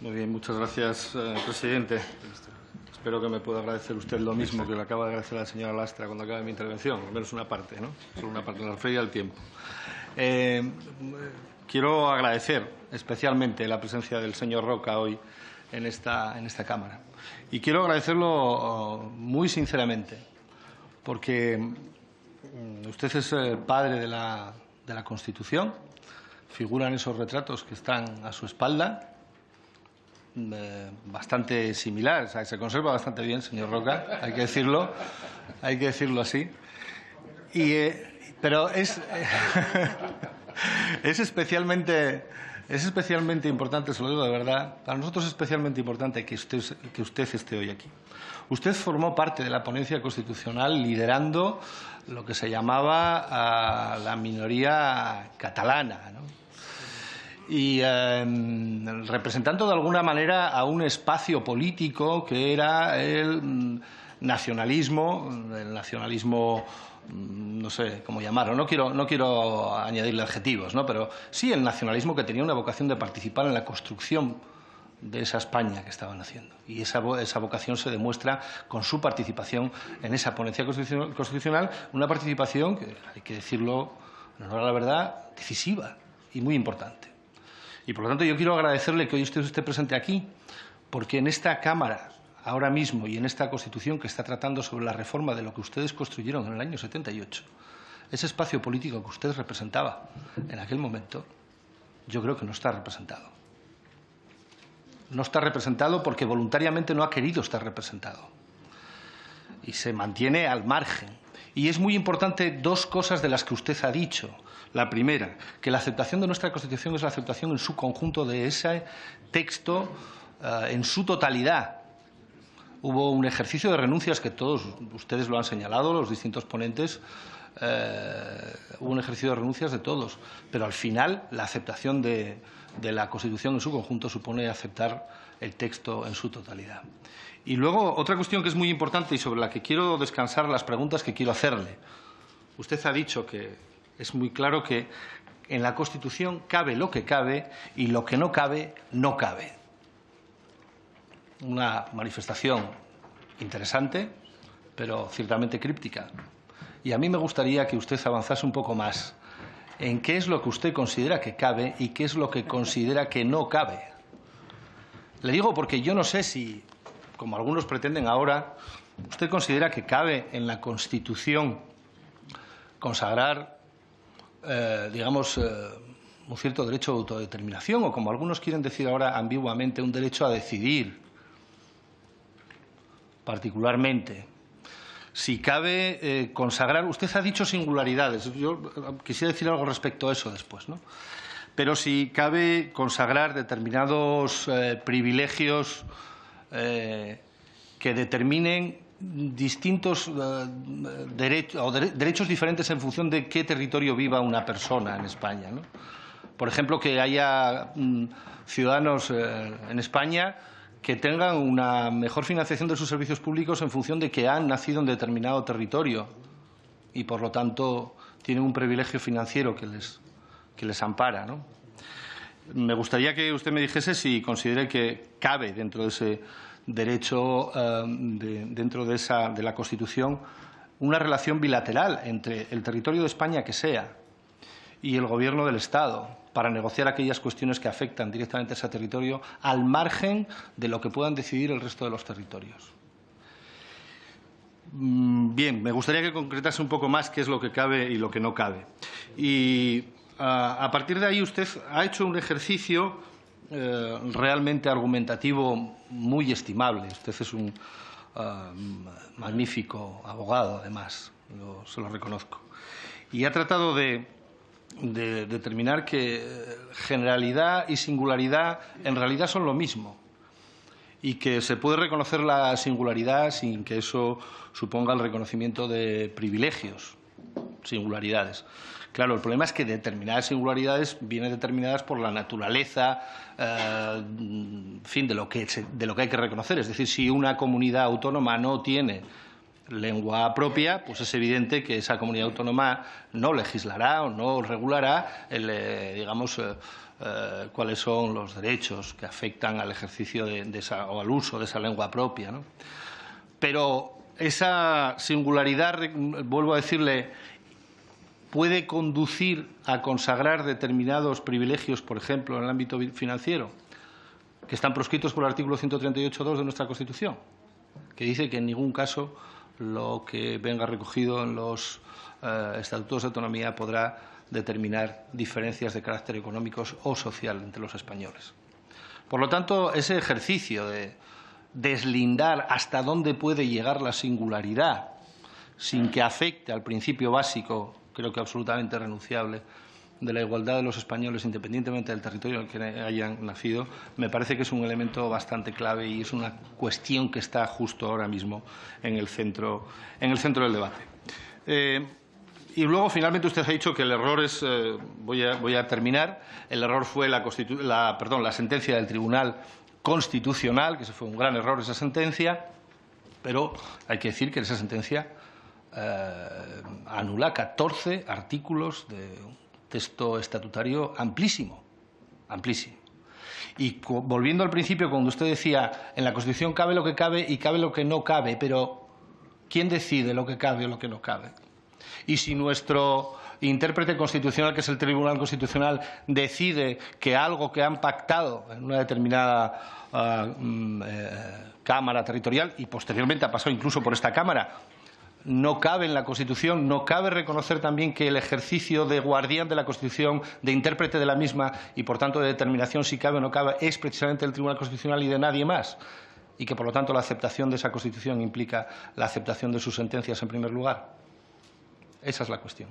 Muy bien, muchas gracias, presidente. Espero que me pueda agradecer usted lo mismo que le acaba de agradecer a la señora Lastra cuando acabe mi intervención, al menos una parte, ¿no? Solo una parte, la referida al tiempo. Quiero agradecer especialmente la presencia del señor Roca hoy en esta Cámara. Y quiero agradecerlo muy sinceramente, porque usted es el padre de la Constitución, figuran esos retratos que están a su espalda, bastante similar, o sea, se conserva bastante bien, señor Roca, hay que decirlo así. Pero es especialmente importante, se lo digo de verdad, para nosotros es especialmente importante que usted esté hoy aquí. Usted formó parte de la ponencia constitucional liderando lo que se llamaba la minoría catalana, ¿no? Y representando de alguna manera a un espacio político que era el nacionalismo, no sé cómo llamarlo, no quiero añadirle adjetivos, ¿no? Pero sí el nacionalismo que tenía una vocación de participar en la construcción de esa España que estaban haciendo. Y esa vocación se demuestra con su participación en esa ponencia constitucional, una participación que, hay que decirlo en honor a la verdad, decisiva y muy importante. Y por lo tanto yo quiero agradecerle que hoy usted esté presente aquí, porque en esta Cámara, ahora mismo, y en esta Constitución que está tratando sobre la reforma de lo que ustedes construyeron en el año 78, ese espacio político que usted representaba en aquel momento, yo creo que no está representado. No está representado porque voluntariamente no ha querido estar representado. Y se mantiene al margen. Y es muy importante dos cosas de las que usted ha dicho. La primera, que la aceptación de nuestra Constitución es la aceptación en su conjunto de ese texto en su totalidad. Hubo un ejercicio de renuncias que todos ustedes lo han señalado, los distintos ponentes, hubo un ejercicio de renuncias de todos, pero al final la aceptación de la Constitución en su conjunto supone aceptar el texto en su totalidad. Y luego, otra cuestión que es muy importante y sobre la que quiero descansar las preguntas que quiero hacerle. Usted ha dicho que es muy claro que en la Constitución cabe lo que cabe y lo que no cabe, no cabe. Una manifestación interesante, pero ciertamente críptica. Y a mí me gustaría que usted avanzase un poco más en qué es lo que usted considera que cabe y qué es lo que considera que no cabe. Le digo porque yo no sé si, como algunos pretenden ahora, usted considera que cabe en la Constitución consagrar digamos, un cierto derecho de autodeterminación, o como algunos quieren decir ahora ambiguamente, un derecho a decidir, particularmente. Si cabe consagrar, usted ha dicho singularidades, yo quisiera decir algo respecto a eso después, ¿no? Pero si cabe consagrar determinados privilegios que determinen distintos derechos diferentes en función de qué territorio viva una persona en España, ¿no? Por ejemplo, que haya ciudadanos en España que tengan una mejor financiación de sus servicios públicos en función de que han nacido en determinado territorio y, por lo tanto, tienen un privilegio financiero que les ampara, ¿no? Me gustaría que usted me dijese si considera que cabe dentro de ese derecho, dentro de la Constitución, una relación bilateral entre el territorio de España que sea y el Gobierno del Estado para negociar aquellas cuestiones que afectan directamente a ese territorio al margen de lo que puedan decidir el resto de los territorios. Bien, me gustaría que concretase un poco más qué es lo que cabe y lo que no cabe. Y a partir de ahí usted ha hecho un ejercicio realmente argumentativo muy estimable. Usted es un magnífico abogado, además, se lo reconozco. Y ha tratado de determinar que generalidad y singularidad en realidad son lo mismo y que se puede reconocer la singularidad sin que eso suponga el reconocimiento de privilegios, singularidades. Claro, el problema es que determinadas singularidades vienen determinadas por la naturaleza, en fin, de lo que hay que reconocer. Es decir, si una comunidad autónoma no tiene lengua propia, pues es evidente que esa comunidad autónoma no legislará o no regulará, digamos, cuáles son los derechos que afectan al ejercicio o al uso de esa lengua propia, ¿no? Pero esa singularidad, vuelvo a decirle, puede conducir a consagrar determinados privilegios, por ejemplo, en el ámbito financiero, que están proscritos por el artículo 138.2 de nuestra Constitución, que dice que en ningún caso lo que venga recogido en los estatutos de autonomía podrá determinar diferencias de carácter económico o social entre los españoles. Por lo tanto, ese ejercicio de deslindar hasta dónde puede llegar la singularidad sin que afecte al principio básico, creo que absolutamente renunciable, de la igualdad de los españoles independientemente del territorio en el que hayan nacido, me parece que es un elemento bastante clave y es una cuestión que está justo ahora mismo en el centro del debate. Y luego, finalmente, usted ha dicho que el error es, voy a terminar, el error fue la sentencia del Tribunal Constitucional, que ese fue un gran error, esa sentencia, pero hay que decir que esa sentencia anula 14 artículos de texto estatutario amplísimo, amplísimo. Y volviendo al principio, cuando usted decía, en la Constitución cabe lo que cabe y cabe lo que no cabe, pero ¿quién decide lo que cabe o lo que no cabe? Y si nuestro intérprete constitucional, que es el Tribunal Constitucional, decide que algo que han pactado en una determinada Cámara territorial, y posteriormente ha pasado incluso por esta Cámara, no cabe en la Constitución, no cabe reconocer también que el ejercicio de guardián de la Constitución, de intérprete de la misma y, por tanto, de determinación si cabe o no cabe, es precisamente el Tribunal Constitucional y de nadie más, y que, por lo tanto, la aceptación de esa Constitución implica la aceptación de sus sentencias en primer lugar. Esa es la cuestión.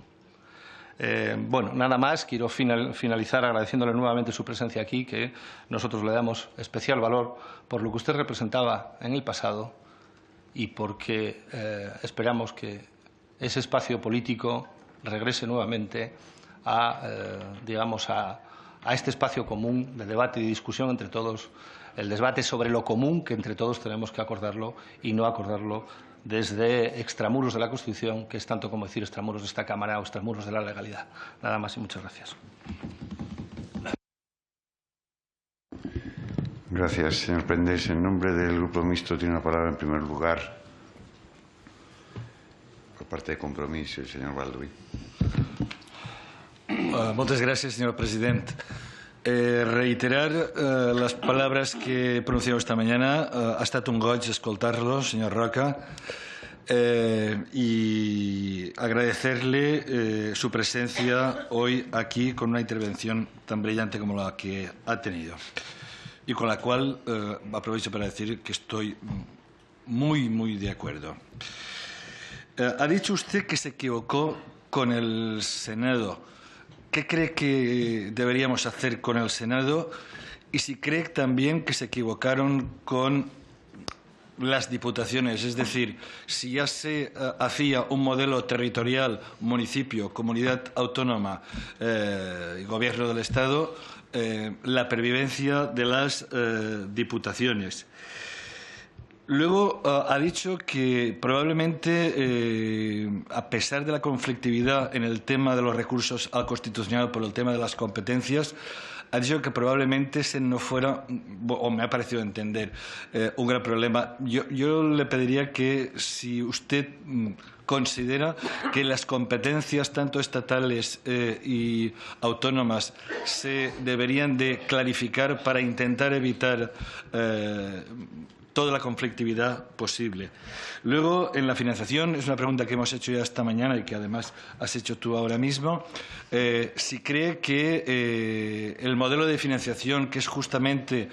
Bueno, nada más. Quiero finalizar agradeciéndole nuevamente su presencia aquí, que nosotros le damos especial valor por lo que usted representaba en el pasado y porque esperamos que ese espacio político regrese nuevamente digamos, a este espacio común de debate y discusión entre todos, el debate sobre lo común que entre todos tenemos que acordarlo y no acordarlo desde extramuros de la Constitución, que es tanto como decir extramuros de esta Cámara o extramuros de la legalidad. Nada más y muchas gracias. Gracias, señor Prendés. En nombre del Grupo Mixto tiene la palabra, en primer lugar, por parte de Compromís, el señor Baldoví. Moltes gràcies, senyor president. Reiterar les paraules que he pronunciado esta mañana. Ha estat un goig escoltar-lo, senyor Roca. y agradecerle su presencia hoy aquí con una intervención tan brillante como la que ha tenido y con la cual aprovecho para decir que estoy muy de acuerdo. Ha dicho usted que se equivocó con el Senado. ¿Qué cree que deberíamos hacer con el Senado? Y si cree también que se equivocaron con las diputaciones, es decir, si ya se hacía un modelo territorial, municipio, comunidad autónoma y gobierno del Estado, la pervivencia de las diputaciones. Luego ha dicho que probablemente, a pesar de la conflictividad en el tema de los recursos al Constitucional por el tema de las competencias, ha dicho que probablemente ese no fuera, o me ha parecido entender, un gran problema. Yo le pediría que, si usted considera que las competencias tanto estatales y autónomas se deberían de clarificar para intentar evitar toda la conflictividad posible. Luego, en la financiación, es una pregunta que hemos hecho ya esta mañana y que además has hecho tú ahora mismo, si cree que el modelo de financiación, que es justamente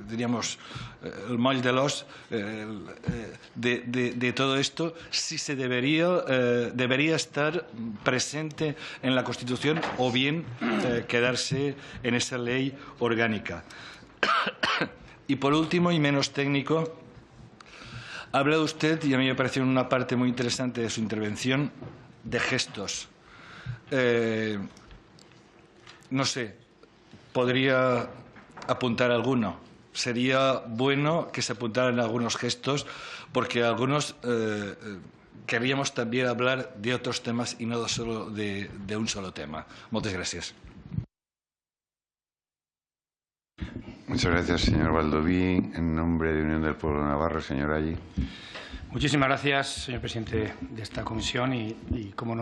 diríamos, el moll de l'os de todo esto, si se debería estar presente en la Constitución o bien quedarse en esa ley orgánica. Y por último, y menos técnico, ha hablado usted, y a mí me pareció una parte muy interesante de su intervención, de gestos. No sé, podría apuntar alguno. Sería bueno que se apuntaran algunos gestos, porque algunos queríamos también hablar de otros temas y no solo de un solo tema. Muchas gracias. Muchas gracias, señor Baldoví. En nombre de Unión del Pueblo Navarro, señor Ayí. Muchísimas gracias, señor presidente de esta comisión, y cómo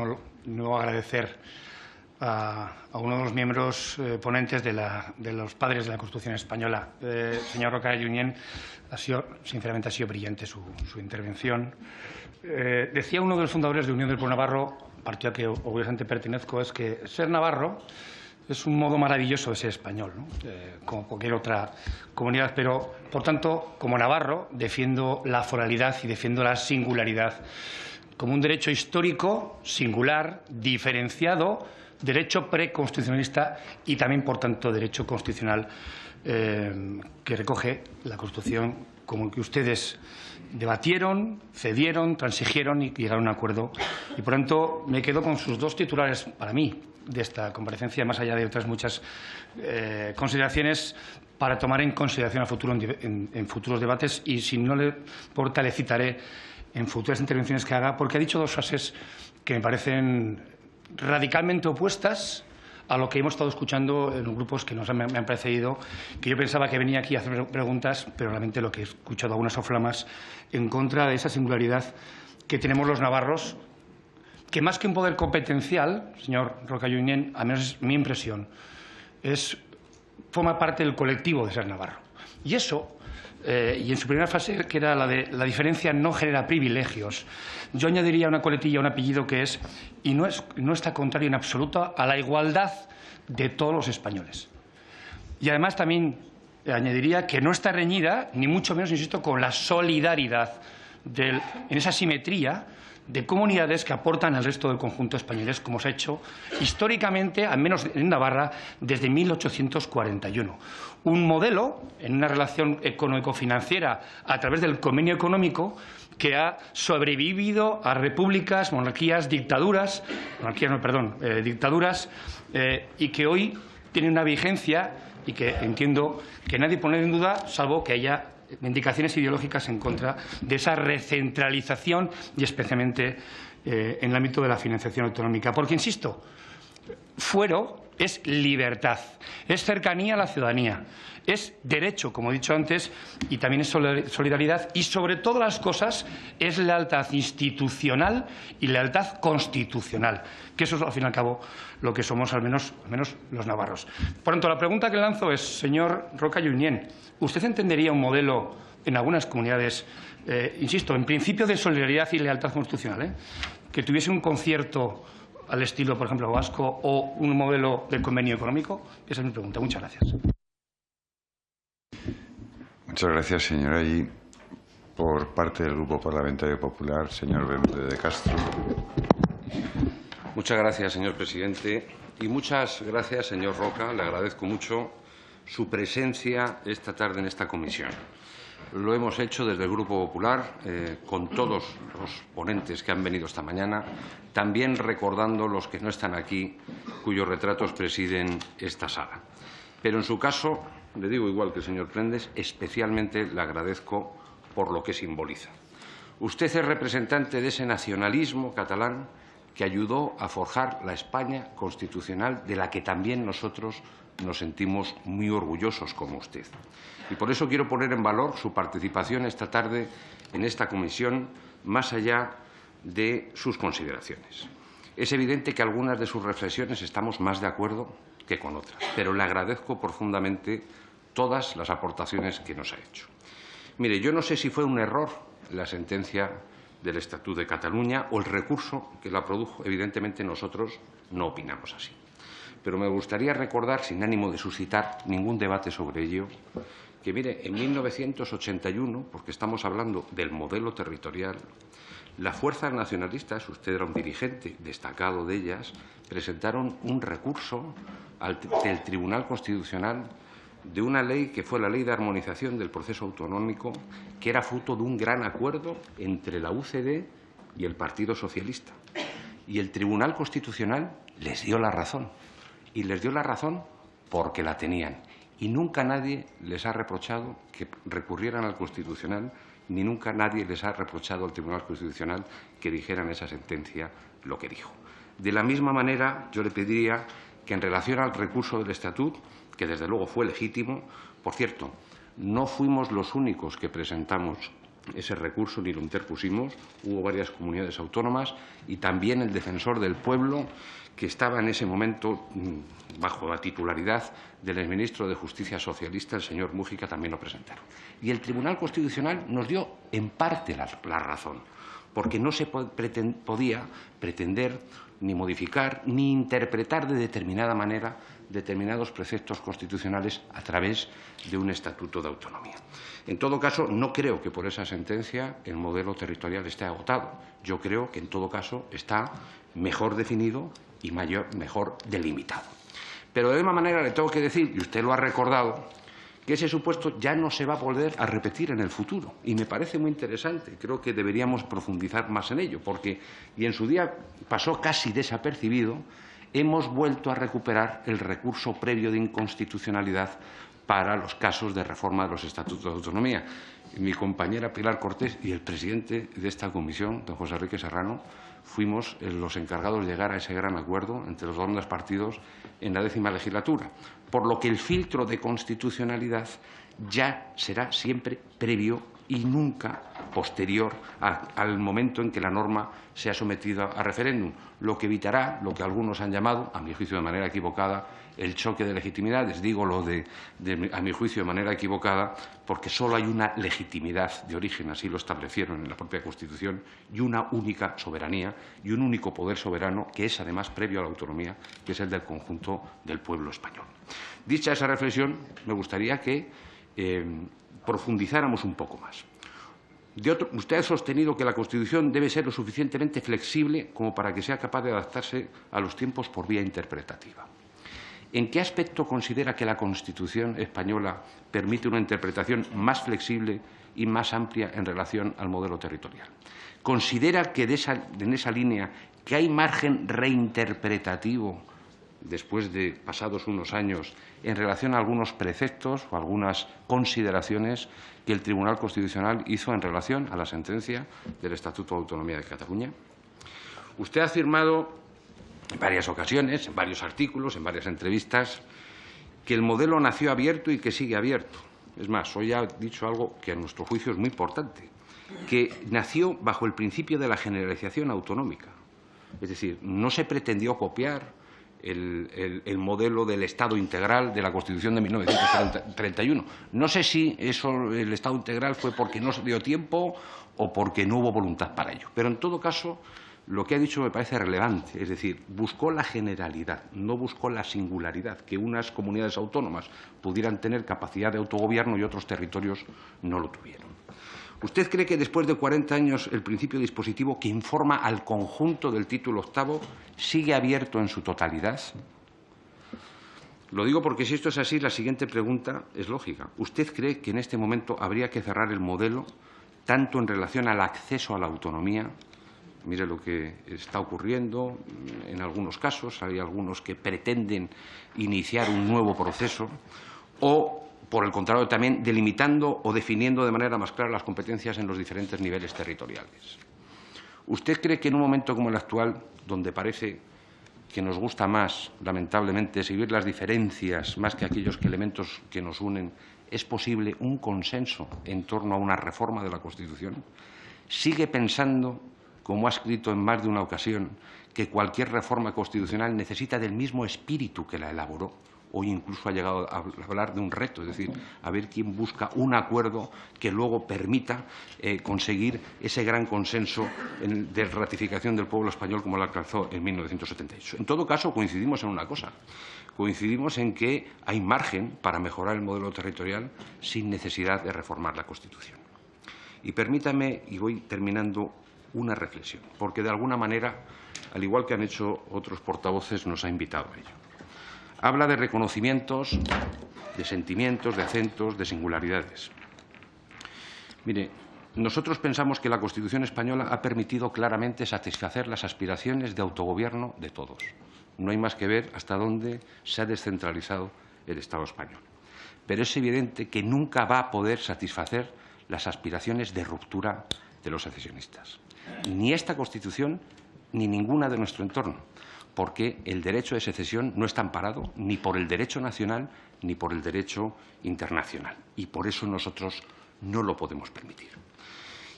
no agradecer a uno de los miembros ponentes de los padres de la Constitución española. Señor Roca y Junyent, sinceramente ha sido brillante su intervención. Decía uno de los fundadores de Unión del Pueblo Navarro, partido al que obviamente pertenezco, es que ser navarro es un modo maravilloso de ser español, ¿no? Como cualquier otra comunidad, pero, por tanto, como navarro, defiendo la foralidad y defiendo la singularidad como un derecho histórico, singular, diferenciado, derecho preconstitucionalista y también, por tanto, derecho constitucional que recoge la Constitución, como el que ustedes debatieron, cedieron, transigieron y llegaron a un acuerdo. Y, por tanto, me quedo con sus dos titulares, para mí, de esta comparecencia, más allá de otras muchas consideraciones para tomar en consideración a futuro en futuros debates, y si no le importa le citaré en futuras intervenciones que haga, porque ha dicho dos frases que me parecen radicalmente opuestas a lo que hemos estado escuchando en los grupos que me han precedido, que yo pensaba que venía aquí a hacer preguntas, pero realmente lo que he escuchado algunas soflamas en contra de esa singularidad que tenemos los navarros, que más que un poder competencial, señor Roca y Junyent, al menos es mi impresión, forma parte del colectivo de ser navarro. Y eso, y en su primera frase, que era la de la diferencia no genera privilegios, yo añadiría una coletilla, un apellido que es, y no está contrario en absoluto a la igualdad de todos los españoles. Y además también añadiría que no está reñida, ni mucho menos, insisto, con la solidaridad en esa simetría de comunidades que aportan al resto del conjunto españoles, como se ha hecho históricamente, al menos en Navarra, desde 1841. Un modelo en una relación económico-financiera a través del convenio económico que ha sobrevivido a repúblicas, monarquías, dictaduras, y que hoy tiene una vigencia y que entiendo que nadie pone en duda, salvo que haya indicaciones ideológicas en contra de esa recentralización y especialmente en el ámbito de la financiación autonómica. Porque, insisto, fuero es libertad, es cercanía a la ciudadanía, es derecho, como he dicho antes, y también es solidaridad, y sobre todas las cosas es lealtad institucional y lealtad constitucional, que eso es, al fin y al cabo, lo que somos al menos los navarros. Por tanto, la pregunta que lanzo es, señor Roca y Junyent, ¿usted entendería un modelo en algunas comunidades, insisto, en principio de solidaridad y lealtad constitucional, que tuviese un concierto al estilo, por ejemplo, vasco o un modelo de convenio económico? Esa es mi pregunta. Muchas gracias. Muchas gracias, señora. Y por parte del Grupo Parlamentario Popular, señor Bermúdez de Castro. Muchas gracias, señor presidente. Y muchas gracias, señor Roca. Le agradezco mucho su presencia esta tarde en esta comisión. Lo hemos hecho desde el Grupo Popular, con todos los ponentes que han venido esta mañana, también recordando los que no están aquí, cuyos retratos presiden esta sala. Pero en su caso, le digo igual que el señor Prendes, especialmente le agradezco por lo que simboliza. Usted es representante de ese nacionalismo catalán que ayudó a forjar la España constitucional, de la que también nosotros nos sentimos muy orgullosos como usted. Y por eso quiero poner en valor su participación esta tarde en esta comisión, más allá de sus consideraciones. Es evidente que algunas de sus reflexiones estamos más de acuerdo que con otras, pero le agradezco profundamente todas las aportaciones que nos ha hecho. Mire, yo no sé si fue un error la sentencia del Estatuto de Cataluña o el recurso que la produjo. Evidentemente nosotros no opinamos así. Pero me gustaría recordar, sin ánimo de suscitar ningún debate sobre ello, que, mire, en 1981, porque estamos hablando del modelo territorial, las fuerzas nacionalistas, usted era un dirigente destacado de ellas, presentaron un recurso del Tribunal Constitucional de una ley que fue la Ley de Armonización del Proceso Autonómico, que era fruto de un gran acuerdo entre la UCD y el Partido Socialista. Y el Tribunal Constitucional les dio la razón. Y les dio la razón porque la tenían. Y nunca nadie les ha reprochado que recurrieran al Constitucional, ni nunca nadie les ha reprochado al Tribunal Constitucional que dijeran en esa sentencia lo que dijo. De la misma manera, yo le pediría que, en relación al recurso del Estatuto, que desde luego fue legítimo, por cierto, no fuimos los únicos que presentamos ese recurso ni lo interpusimos, hubo varias comunidades autónomas y también el Defensor del Pueblo, que estaba en ese momento bajo la titularidad del exministro de Justicia socialista, el señor Mújica, también lo presentaron. Y el Tribunal Constitucional nos dio en parte la razón, porque no se podía pretender ni modificar ni interpretar de determinada manera determinados preceptos constitucionales a través de un estatuto de autonomía. En todo caso, no creo que por esa sentencia el modelo territorial esté agotado. Yo creo que, en todo caso, está mejor definido y mejor delimitado. Pero de la misma manera le tengo que decir, y usted lo ha recordado, que ese supuesto ya no se va a volver a repetir en el futuro. Y me parece muy interesante. Creo que deberíamos profundizar más en ello, porque, y en su día pasó casi desapercibido, hemos vuelto a recuperar el recurso previo de inconstitucionalidad para los casos de reforma de los estatutos de autonomía. Mi compañera Pilar Cortés y el presidente de esta comisión, don José Enrique Serrano, fuimos los encargados de llegar a ese gran acuerdo entre los dos partidos en la 10ª legislatura, por lo que el filtro de constitucionalidad ya será siempre previo y nunca posterior al momento en que la norma sea sometida a referéndum, lo que evitará lo que algunos han llamado, a mi juicio de manera equivocada, el choque de legitimidades. Digo lo a mi juicio de manera equivocada, porque solo hay una legitimidad de origen, así lo establecieron en la propia Constitución, y una única soberanía y un único poder soberano, que es además previo a la autonomía, que es el del conjunto del pueblo español. Dicha esa reflexión, me gustaría que profundizáramos un poco más. Usted ha sostenido que la Constitución debe ser lo suficientemente flexible como para que sea capaz de adaptarse a los tiempos por vía interpretativa. ¿En qué aspecto considera que la Constitución española permite una interpretación más flexible y más amplia en relación al modelo territorial? ¿Considera que en esa línea que hay margen reinterpretativo, después de pasados unos años, en relación a algunos preceptos o algunas consideraciones que el Tribunal Constitucional hizo en relación a la sentencia del Estatuto de Autonomía de Cataluña? Usted ha afirmado en varias ocasiones, en varios artículos, en varias entrevistas, que el modelo nació abierto y que sigue abierto. Es más, hoy ha dicho algo que a nuestro juicio es muy importante, que nació bajo el principio de la generalización autonómica. Es decir, no se pretendió copiar el modelo del Estado integral de la Constitución de 1931. No sé si el Estado integral fue porque no se dio tiempo o porque no hubo voluntad para ello. Pero, en todo caso, lo que ha dicho me parece relevante. Es decir, buscó la generalidad, no buscó la singularidad, que unas comunidades autónomas pudieran tener capacidad de autogobierno y otros territorios no lo tuvieron. ¿Usted cree que después de 40 años el principio dispositivo que informa al conjunto del título octavo sigue abierto en su totalidad? Lo digo porque, si esto es así, la siguiente pregunta es lógica. ¿Usted cree que en este momento habría que cerrar el modelo tanto en relación al acceso a la autonomía? Mire lo que está ocurriendo en algunos casos. Hay algunos que pretenden iniciar un nuevo proceso o, por el contrario, también delimitando o definiendo de manera más clara las competencias en los diferentes niveles territoriales. ¿Usted cree que en un momento como el actual, donde parece que nos gusta más, lamentablemente, seguir las diferencias más que aquellos elementos que nos unen, es posible un consenso en torno a una reforma de la Constitución? ¿Sigue pensando, como ha escrito en más de una ocasión, que cualquier reforma constitucional necesita del mismo espíritu que la elaboró? Hoy incluso ha llegado a hablar de un reto, es decir, a ver quién busca un acuerdo que luego permita conseguir ese gran consenso de ratificación del pueblo español como lo alcanzó en 1978. En todo caso, coincidimos en una cosa. Coincidimos en que hay margen para mejorar el modelo territorial sin necesidad de reformar la Constitución. Y permítame, y voy terminando, una reflexión, porque de alguna manera, al igual que han hecho otros portavoces, nos ha invitado a ello. Habla de reconocimientos, de sentimientos, de acentos, de singularidades. Mire, nosotros pensamos que la Constitución española ha permitido claramente satisfacer las aspiraciones de autogobierno de todos. No hay más que ver hasta dónde se ha descentralizado el Estado español. Pero es evidente que nunca va a poder satisfacer las aspiraciones de ruptura de los secesionistas. Ni esta Constitución ni ninguna de nuestro entorno, porque el derecho de secesión no está amparado ni por el derecho nacional ni por el derecho internacional. Y por eso nosotros no lo podemos permitir.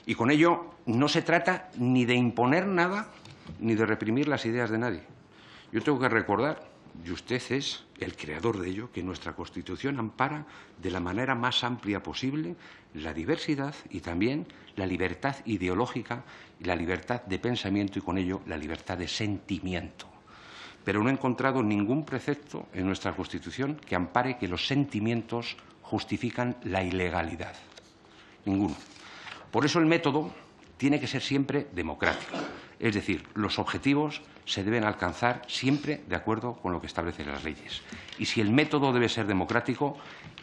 Y con ello no se trata ni de imponer nada ni de reprimir las ideas de nadie. Yo tengo que recordar, y usted es el creador de ello, que nuestra Constitución ampara de la manera más amplia posible la diversidad y también la libertad ideológica y la libertad de pensamiento y con ello la libertad de sentimiento. Pero no he encontrado ningún precepto en nuestra Constitución que ampare que los sentimientos justifican la ilegalidad. Ninguno. Por eso el método tiene que ser siempre democrático. Es decir, los objetivos se deben alcanzar siempre de acuerdo con lo que establecen las leyes. Y si el método debe ser democrático,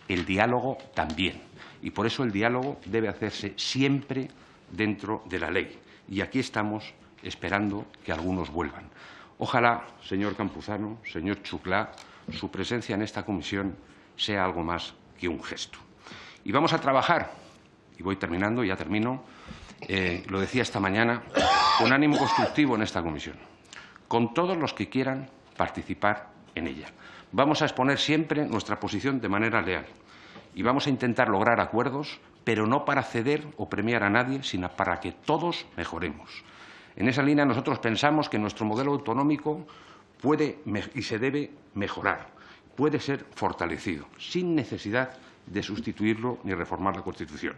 el diálogo también. Y por eso el diálogo debe hacerse siempre dentro de la ley. Y aquí estamos esperando que algunos vuelvan. Ojalá, señor Campuzano, señor Chuclá, su presencia en esta comisión sea algo más que un gesto. Y vamos a trabajar, y voy terminando, ya termino, lo decía esta mañana, con ánimo constructivo en esta comisión, con todos los que quieran participar en ella. Vamos a exponer siempre nuestra posición de manera leal y vamos a intentar lograr acuerdos, pero no para ceder o premiar a nadie, sino para que todos mejoremos. En esa línea nosotros pensamos que nuestro modelo autonómico puede y se debe mejorar, puede ser fortalecido, sin necesidad de sustituirlo ni reformar la Constitución.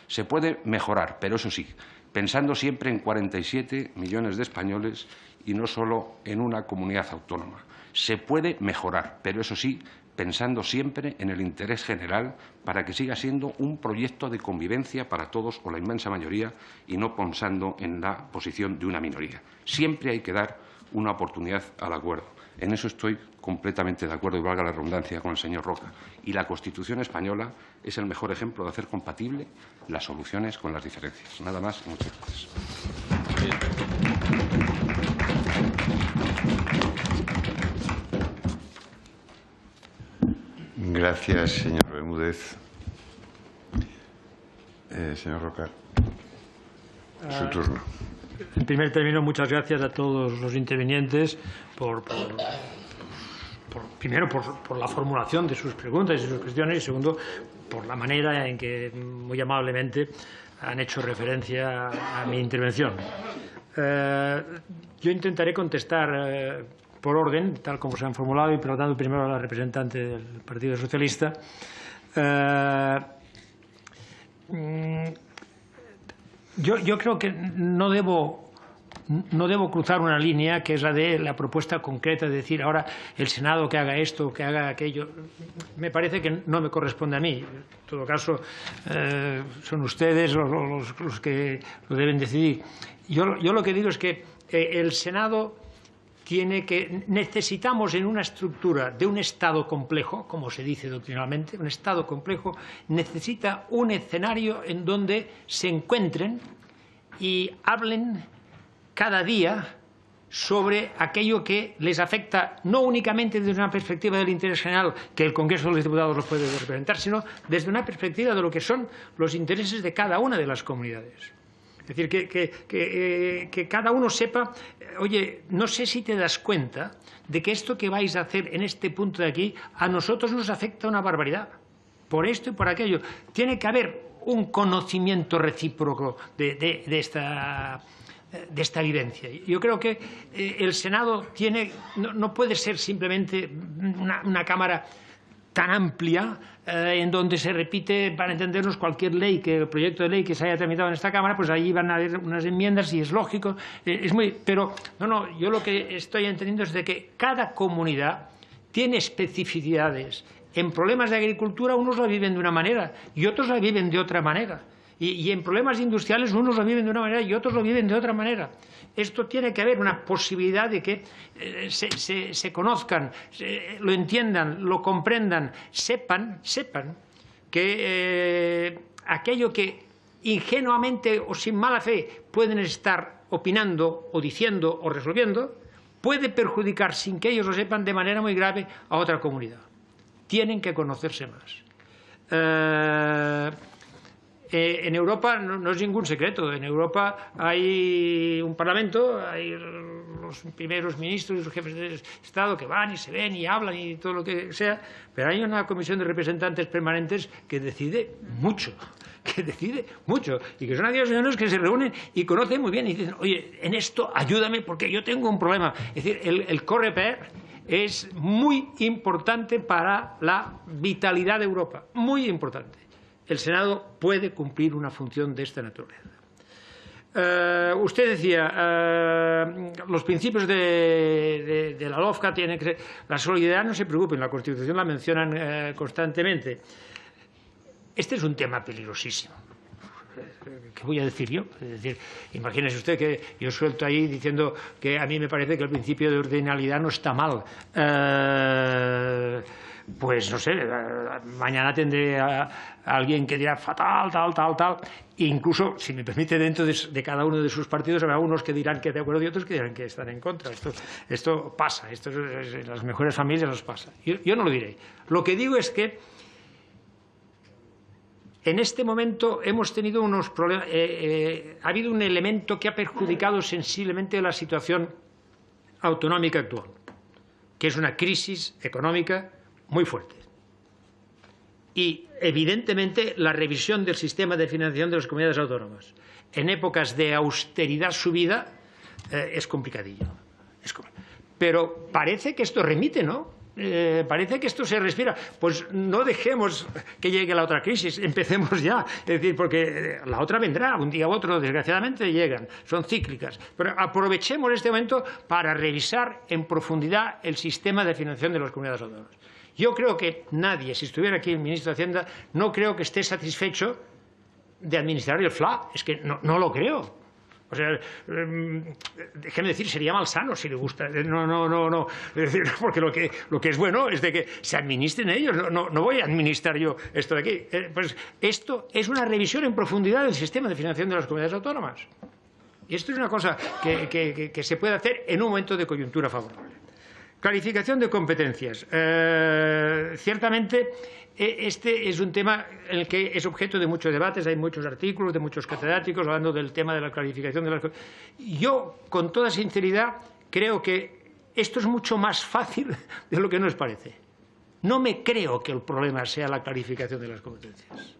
Se puede mejorar, pero eso sí, pensando siempre en 47 millones de españoles y no solo en una comunidad autónoma. Se puede mejorar, pero eso sí, pensando siempre en el interés general para que siga siendo un proyecto de convivencia para todos o la inmensa mayoría y no pensando en la posición de una minoría. Siempre hay que dar una oportunidad al acuerdo. En eso estoy completamente de acuerdo, y valga la redundancia, con el señor Roca. Y la Constitución española es el mejor ejemplo de hacer compatible las soluciones con las diferencias. Nada más y muchas gracias. Gracias, señor Bermúdez. Señor Roca, su turno. En primer término, muchas gracias a todos los intervinientes primero por la formulación de sus preguntas y sus cuestiones y segundo por la manera en que muy amablemente han hecho referencia a mi intervención. Yo intentaré contestar por orden, tal como se han formulado, y por lo tanto primero a la representante del Partido Socialista. Yo creo que no debo cruzar una línea que es la de la propuesta concreta de decir ahora el Senado que haga esto, que haga aquello. Me parece que no me corresponde a mí. En todo caso, son ustedes los que lo deben decidir. Yo lo que digo es que el Senado necesitamos en una estructura de un Estado complejo, como se dice doctrinalmente, un Estado complejo necesita un escenario en donde se encuentren y hablen cada día sobre aquello que les afecta no únicamente desde una perspectiva del interés general, que el Congreso de los Diputados los puede representar, sino desde una perspectiva de lo que son los intereses de cada una de las comunidades. Es decir, que cada uno sepa, oye, no sé si te das cuenta de que esto que vais a hacer en este punto de aquí a nosotros nos afecta una barbaridad, por esto y por aquello. Tiene que haber un conocimiento recíproco de esta vivencia. Yo creo que el Senado no puede ser simplemente una Cámara tan amplia en donde se repite, para entendernos, cualquier ley, que el proyecto de ley que se haya tramitado en esta Cámara, pues allí van a haber unas enmiendas y es lógico, pero yo lo que estoy entendiendo es de que cada comunidad tiene especificidades. En problemas de agricultura unos la viven de una manera y otros la viven de otra manera. Y en problemas industriales unos lo viven de una manera y otros lo viven de otra manera. Esto tiene que haber una posibilidad de que se conozcan, lo entiendan, lo comprendan, sepan que aquello que ingenuamente o sin mala fe pueden estar opinando o diciendo o resolviendo puede perjudicar, sin que ellos lo sepan, de manera muy grave a otra comunidad. Tienen que conocerse más. En Europa no es ningún secreto. En Europa hay un parlamento, hay los primeros ministros y los jefes de Estado que van y se ven y hablan y todo lo que sea, pero hay una comisión de representantes permanentes que decide mucho, y que son aquellos señores que se reúnen y conocen muy bien y dicen, oye, en esto ayúdame porque yo tengo un problema. Es decir, el Coreper es muy importante para la vitalidad de Europa, muy importante. El Senado puede cumplir una función de esta naturaleza. Usted decía, los principios de la LOFCA tienen que ser... La solidaridad, no se preocupen, la Constitución la mencionan constantemente. Este es un tema peligrosísimo. ¿Qué voy a decir yo? Es decir, imagínese usted que yo suelto ahí diciendo que a mí me parece que el principio de ordinalidad no está mal. Pues no sé, mañana tendré a alguien que dirá fatal, tal. E incluso, si me permite, dentro de cada uno de sus partidos habrá unos que dirán que de acuerdo y otros que dirán que están en contra. Esto pasa, en las mejores familias nos pasa. Yo no lo diré. Lo que digo es que en este momento hemos tenido unos problemas, ha habido un elemento que ha perjudicado sensiblemente la situación autonómica actual, que es una crisis económica muy fuerte. Y, evidentemente, la revisión del sistema de financiación de las comunidades autónomas en épocas de austeridad subida es complicadillo. Pero parece que esto remite, ¿no? Parece que esto se respira. Pues no dejemos que llegue la otra crisis, empecemos ya. Es decir, porque la otra vendrá, un día u otro, desgraciadamente llegan, son cíclicas. Pero aprovechemos este momento para revisar en profundidad el sistema de financiación de las comunidades autónomas. Yo creo que nadie, si estuviera aquí el ministro de Hacienda, no creo que esté satisfecho de administrar el FLA. Es que no lo creo. O sea, déjeme decir, sería malsano si le gusta. No. Es decir, porque lo que es bueno es de que se administren ellos. No voy a administrar yo esto de aquí. Pues esto es una revisión en profundidad del sistema de financiación de las comunidades autónomas. Y esto es una cosa que se puede hacer en un momento de coyuntura favorable. Clarificación de competencias. Ciertamente, este es un tema en el que es objeto de muchos debates, hay muchos artículos de muchos catedráticos hablando del tema de la clarificación de las... Yo, con toda sinceridad, creo que esto es mucho más fácil de lo que nos parece. No me creo que el problema sea la clarificación de las competencias.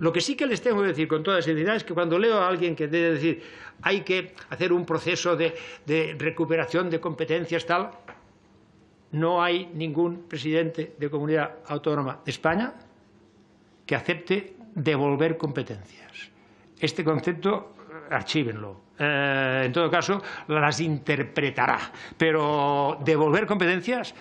Lo que sí que les tengo que decir con toda sinceridad es que cuando leo a alguien que debe decir hay que hacer un proceso de recuperación de competencias tal, no hay ningún presidente de comunidad autónoma de España que acepte devolver competencias. Este concepto, archívenlo. En todo caso, las interpretará. Pero devolver competencias,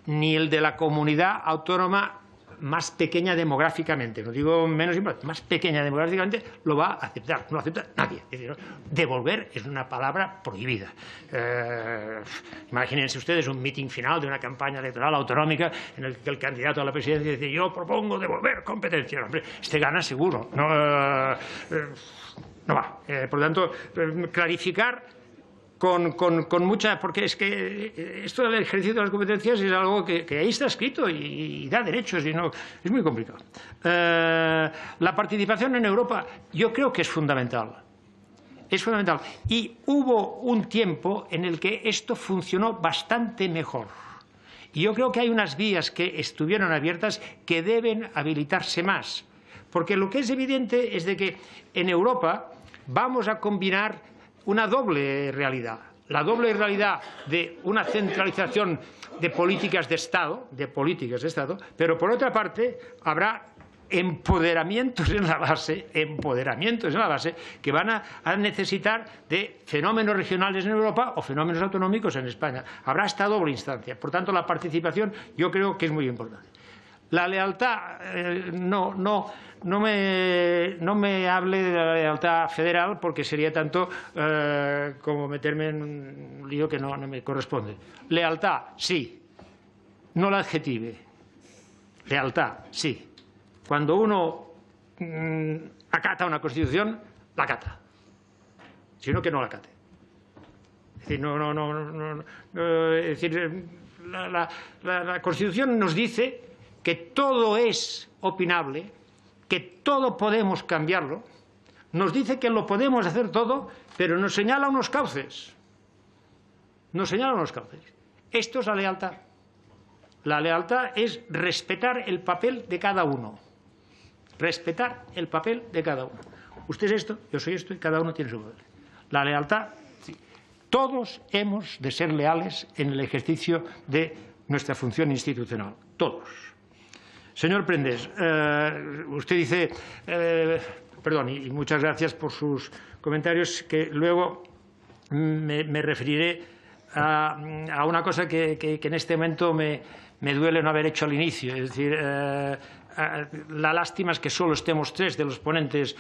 ni el de la comunidad autónoma más pequeña demográficamente, no digo menos importante, más pequeña demográficamente, lo va a aceptar. No lo acepta nadie. Es decir, devolver es una palabra prohibida. Imagínense ustedes un mitin final de una campaña electoral autonómica en el que el candidato a la presidencia dice: yo propongo devolver competencias. Hombre, este gana seguro. No va. Por lo tanto, clarificar con mucha... Porque es que esto del ejercicio de las competencias es algo que ahí está escrito y da derechos y no es muy complicado. La participación en Europa yo creo que es fundamental. Es fundamental. Y hubo un tiempo en el que esto funcionó bastante mejor. Y yo creo que hay unas vías que estuvieron abiertas que deben habilitarse más. Porque lo que es evidente es de que en Europa vamos a combinar una doble realidad. La doble realidad de una centralización de políticas de Estado, pero por otra parte habrá empoderamientos en la base, que van a necesitar de fenómenos regionales en Europa o fenómenos autonómicos en España. Habrá esta doble instancia. Por tanto, la participación yo creo que es muy importante. La lealtad, no me hable de la lealtad federal porque sería tanto como meterme en un lío que no me corresponde. Lealtad, sí. No la adjetive. Lealtad, sí. Cuando uno acata una Constitución, la acata. Sino que no la acate. Es decir, es decir, la Constitución nos dice que todo es opinable, que todo podemos cambiarlo, nos dice que lo podemos hacer todo, pero nos señala unos cauces. Esto es la lealtad. La lealtad es respetar el papel de cada uno. Respetar el papel de cada uno. Usted es esto, yo soy esto y cada uno tiene su papel. La lealtad, sí. Todos hemos de ser leales en el ejercicio de nuestra función institucional. Todos. Señor Prendes, usted dice, perdón, y muchas gracias por sus comentarios, que luego me referiré a una cosa que en este momento me duele no haber hecho al inicio. Es decir, la lástima es que solo estemos tres de los ponentes,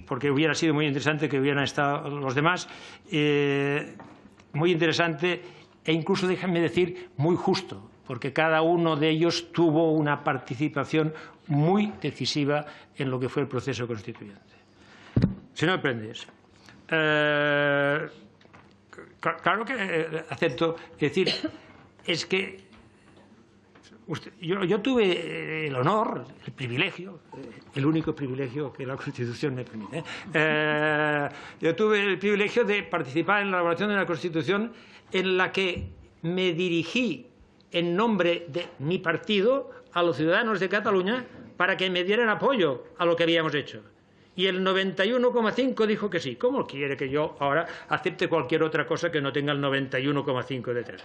porque hubiera sido muy interesante que hubieran estado los demás. Muy interesante e incluso, déjenme decir, muy justo, porque cada uno de ellos tuvo una participación muy decisiva en lo que fue el proceso constituyente. Señor Prendes, claro que acepto decir, es que yo tuve el honor, el privilegio, el único privilegio que la Constitución me permite. Yo tuve el privilegio de participar en la elaboración de una Constitución en la que me dirigí en nombre de mi partido a los ciudadanos de Cataluña para que me dieran apoyo a lo que habíamos hecho. Y el 91,5 dijo que sí. ¿Cómo quiere que yo ahora acepte cualquier otra cosa que no tenga el 91,5 detrás?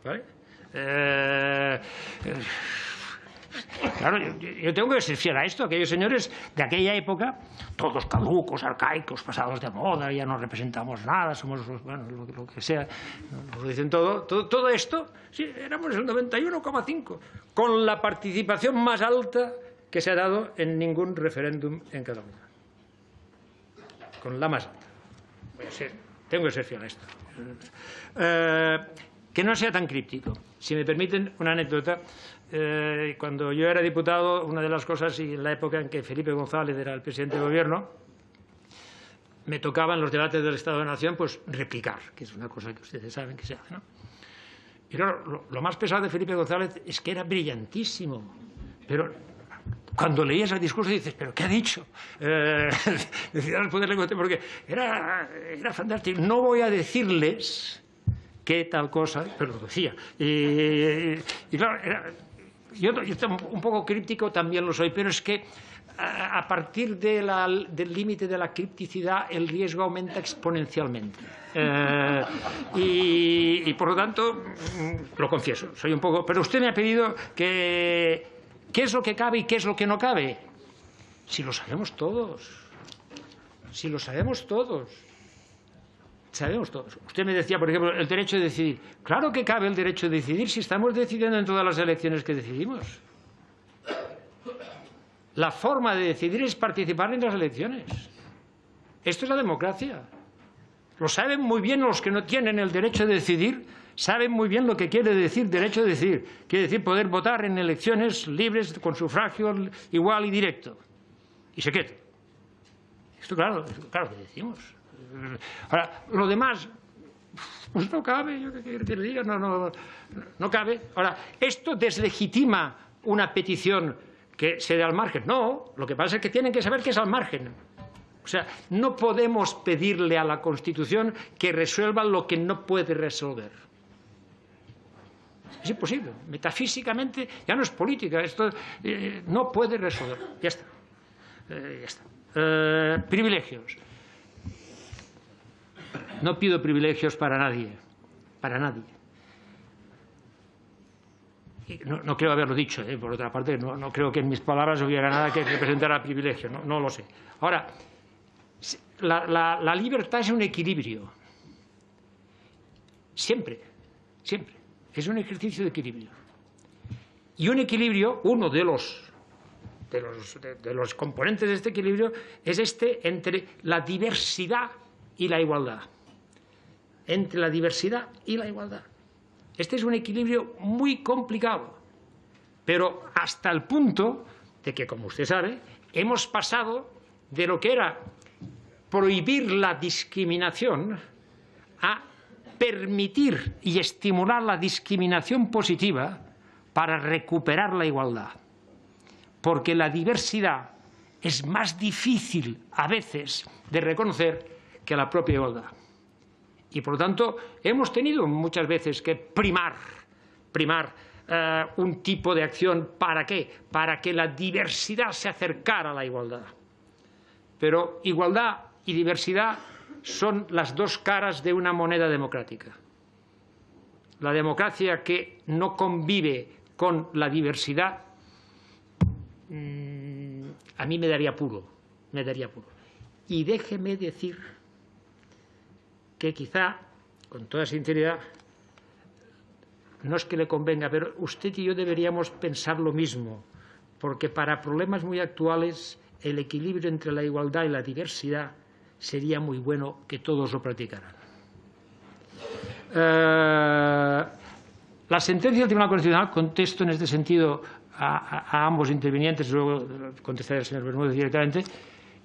¿Vale? Claro, yo tengo que ser fiel a esto. Aquellos señores de aquella época, todos caducos, arcaicos, pasados de moda, ya no representamos nada, somos, bueno, lo que sea, nos lo dicen todo esto, sí, éramos el 91,5, con la participación más alta que se ha dado en ningún referéndum en Cataluña. Con la más alta. Tengo que ser fiel a esto. Que no sea tan críptico. Si me permiten una anécdota, cuando yo era diputado, una de las cosas, y en la época en que Felipe González era el presidente de gobierno, me tocaba en los debates del Estado de la Nación pues replicar, que es una cosa que ustedes saben que se hace, ¿no? Y claro, lo más pesado de Felipe González es que era brillantísimo, pero cuando leías el discurso dices, ¿pero qué ha dicho? Necesitaba responderle porque era fantástico. No voy a decirles qué tal cosa, pero lo decía. Y claro, yo un poco críptico también lo soy, pero es que a partir del límite de la cripticidad el riesgo aumenta exponencialmente. Y por lo tanto, lo confieso, soy un poco... Pero usted me ha pedido que qué es lo que cabe y qué es lo que no cabe. Si lo sabemos todos. Si lo sabemos todos. Sabemos todos. Usted me decía, por ejemplo, el derecho de decidir. Claro que cabe el derecho de decidir si estamos decidiendo en todas las elecciones que decidimos. La forma de decidir es participar en las elecciones. Esto es la democracia. Lo saben muy bien los que no tienen el derecho de decidir, saben muy bien lo que quiere decir derecho de decidir. Quiere decir poder votar en elecciones libres, con sufragio igual y directo. Y secreto. Esto claro que decimos. Ahora, lo demás, pues no cabe, yo qué quiero que le diga, no cabe. Ahora, ¿esto deslegitima una petición que se dé al margen? No, lo que pasa es que tienen que saber que es al margen. O sea, no podemos pedirle a la Constitución que resuelva lo que no puede resolver. Es imposible. Metafísicamente, ya no es política, esto no puede resolver. Ya está. Ya está. Privilegios. No pido privilegios para nadie. Para nadie. No creo haberlo dicho, por otra parte, no creo que en mis palabras hubiera nada que representara privilegio, no lo sé. Ahora, la libertad es un equilibrio. Siempre, siempre. Es un ejercicio de equilibrio. Y un equilibrio, uno de los componentes de este equilibrio, es entre la diversidad y la igualdad. Entre la diversidad y la igualdad. Este es un equilibrio muy complicado, pero hasta el punto de que, como usted sabe, hemos pasado de lo que era prohibir la discriminación a permitir y estimular la discriminación positiva para recuperar la igualdad. Porque la diversidad es más difícil a veces de reconocer que la propia igualdad. Y por lo tanto hemos tenido muchas veces que primar un tipo de acción. ¿Para qué? Para que la diversidad se acercara a la igualdad. Pero igualdad y diversidad son las dos caras de una moneda democrática. La democracia que no convive con la diversidad a mí me daría apuro. Y déjeme decir que quizá, con toda sinceridad, no es que le convenga, pero usted y yo deberíamos pensar lo mismo, porque para problemas muy actuales el equilibrio entre la igualdad y la diversidad sería muy bueno que todos lo practicaran. La sentencia del Tribunal Constitucional, contesto en este sentido a ambos intervinientes, luego contestaré al señor Bermúdez directamente,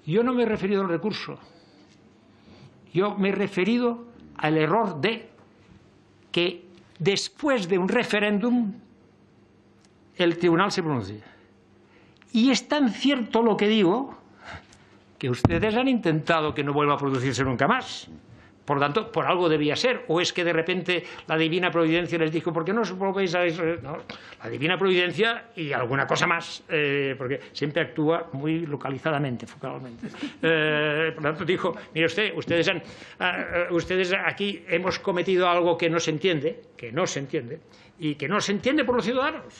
yo no me he referido al recurso. Yo me he referido al error de que después de un referéndum el tribunal se pronuncie. Y es tan cierto lo que digo que ustedes han intentado que no vuelva a producirse nunca más. Por tanto, por algo debía ser. ¿O es que de repente la divina providencia les dijo, ¿por qué no os volvéis a eso? No, la divina providencia y alguna cosa más, porque siempre actúa muy localizadamente, focalmente. Por tanto, dijo, mire usted, ustedes aquí hemos cometido algo que no se entiende, y que no se entiende por los ciudadanos.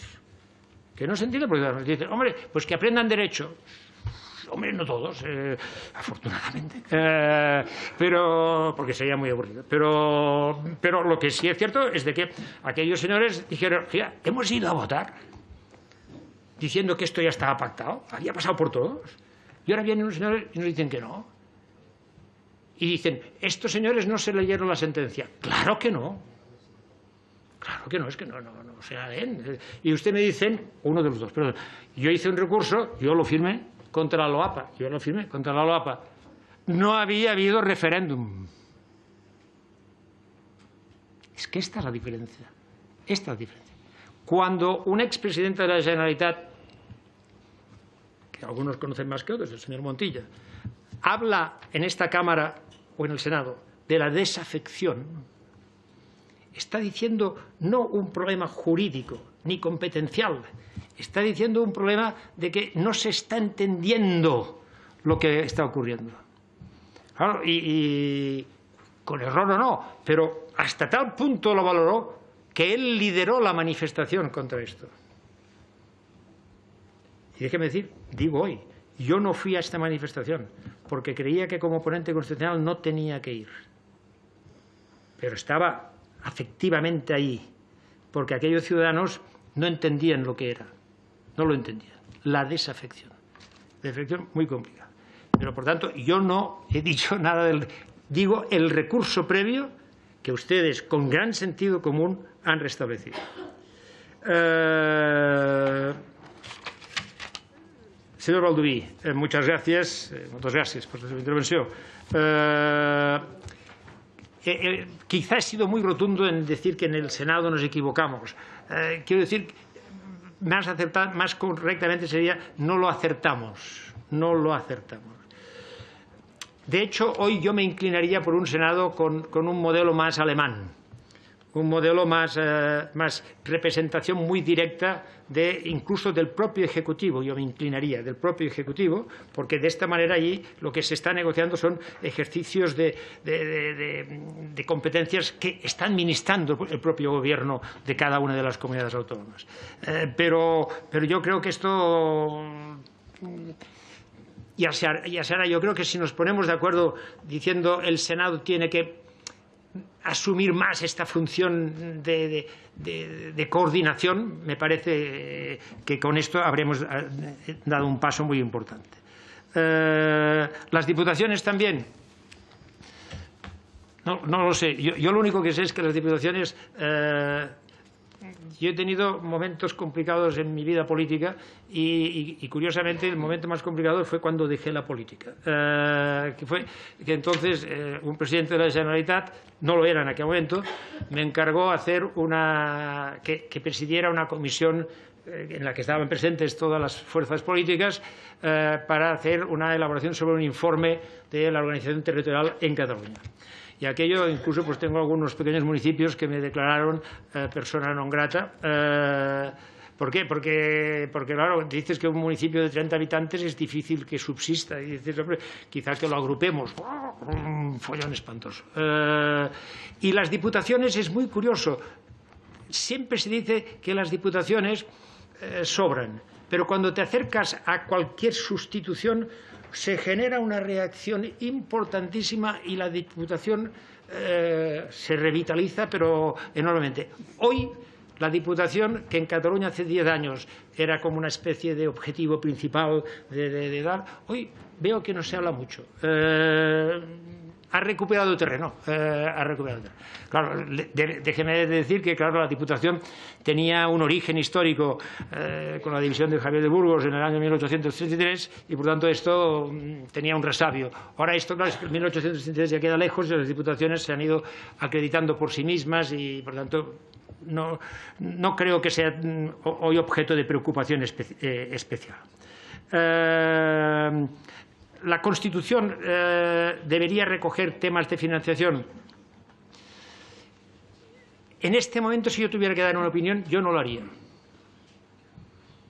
Dicen, hombre, pues que aprendan derecho. Hombre, no todos, afortunadamente, pero porque sería muy aburrido. Pero lo que sí es cierto es de que aquellos señores dijeron, ya, hemos ido a votar diciendo que esto ya estaba pactado, había pasado por todos. Y ahora vienen unos señores y nos dicen que no. Y dicen, estos señores no se leyeron la sentencia. Claro que no. Claro que no, es que no se la leen. Y usted me dicen, uno de los dos, perdón, yo hice un recurso, yo lo firmé, contra la LOAPA. Yo lo firmé contra la LOAPA. No había habido referéndum. Es que esta es la diferencia. Cuando un expresidente de la Generalitat, que algunos conocen más que otros, el señor Montilla, habla en esta Cámara o en el Senado de la desafección, está diciendo no un problema jurídico ni competencial, Está diciendo un problema de que no se está entendiendo lo que está ocurriendo. Claro, y con error o no, pero hasta tal punto lo valoró que él lideró la manifestación contra esto. Y déjeme decir, digo hoy, yo no fui a esta manifestación porque creía que como ponente constitucional no tenía que ir. Pero estaba afectivamente ahí, porque aquellos ciudadanos no entendían lo que era. No lo entendían. La desafección. Desafección muy complicada. Pero, por tanto, yo no he dicho nada del... Digo el recurso previo que ustedes, con gran sentido común, han restablecido. Señor Baldoví, muchas gracias por su intervención. Quizá he sido muy rotundo en decir que en el Senado nos equivocamos. Quiero decir, más correctamente sería no lo acertamos. No lo acertamos. De hecho, hoy yo me inclinaría por un Senado con un modelo más alemán, un modelo más representación muy directa incluso del propio Ejecutivo. Yo me inclinaría del propio Ejecutivo, porque de esta manera allí lo que se está negociando son ejercicios de competencias que está administrando el propio Gobierno de cada una de las comunidades autónomas. Pero yo creo que esto... Y ahora yo creo que si nos ponemos de acuerdo diciendo el Senado tiene que asumir más esta función de coordinación, me parece que con esto habremos dado un paso muy importante. Las diputaciones también. No lo sé. Yo lo único que sé es que las diputaciones... Yo he tenido momentos complicados en mi vida política y curiosamente, el momento más complicado fue cuando dejé la política. Que entonces un presidente de la Generalitat, no lo era en aquel momento, me encargó hacer que presidiera una comisión en la que estaban presentes todas las fuerzas políticas para hacer una elaboración sobre un informe de la organización territorial en Cataluña. Y aquello, incluso, pues tengo algunos pequeños municipios que me declararon persona non grata. ¿Por qué? Porque, claro, dices que un municipio de 30 habitantes es difícil que subsista. Y dices, hombre, quizás que lo agrupemos. Un follón espantoso. Y las diputaciones es muy curioso. Siempre se dice que las diputaciones sobran. Pero cuando te acercas a cualquier sustitución, se genera una reacción importantísima y la Diputación se revitaliza, pero enormemente. Hoy, la Diputación, que en Cataluña hace 10 años era como una especie de objetivo principal de dar, hoy veo que no se habla mucho. Ha recuperado terreno. Claro, déjeme decir que, claro, la Diputación tenía un origen histórico con la división de Javier de Burgos en el año 1833 y, por tanto, esto tenía un resabio. Ahora esto, claro, es que 1833 ya queda lejos y las Diputaciones se han ido acreditando por sí mismas y, por tanto, no creo que sea hoy objeto de preocupación especial. La Constitución debería recoger temas de financiación. En este momento, si yo tuviera que dar una opinión, yo no lo haría.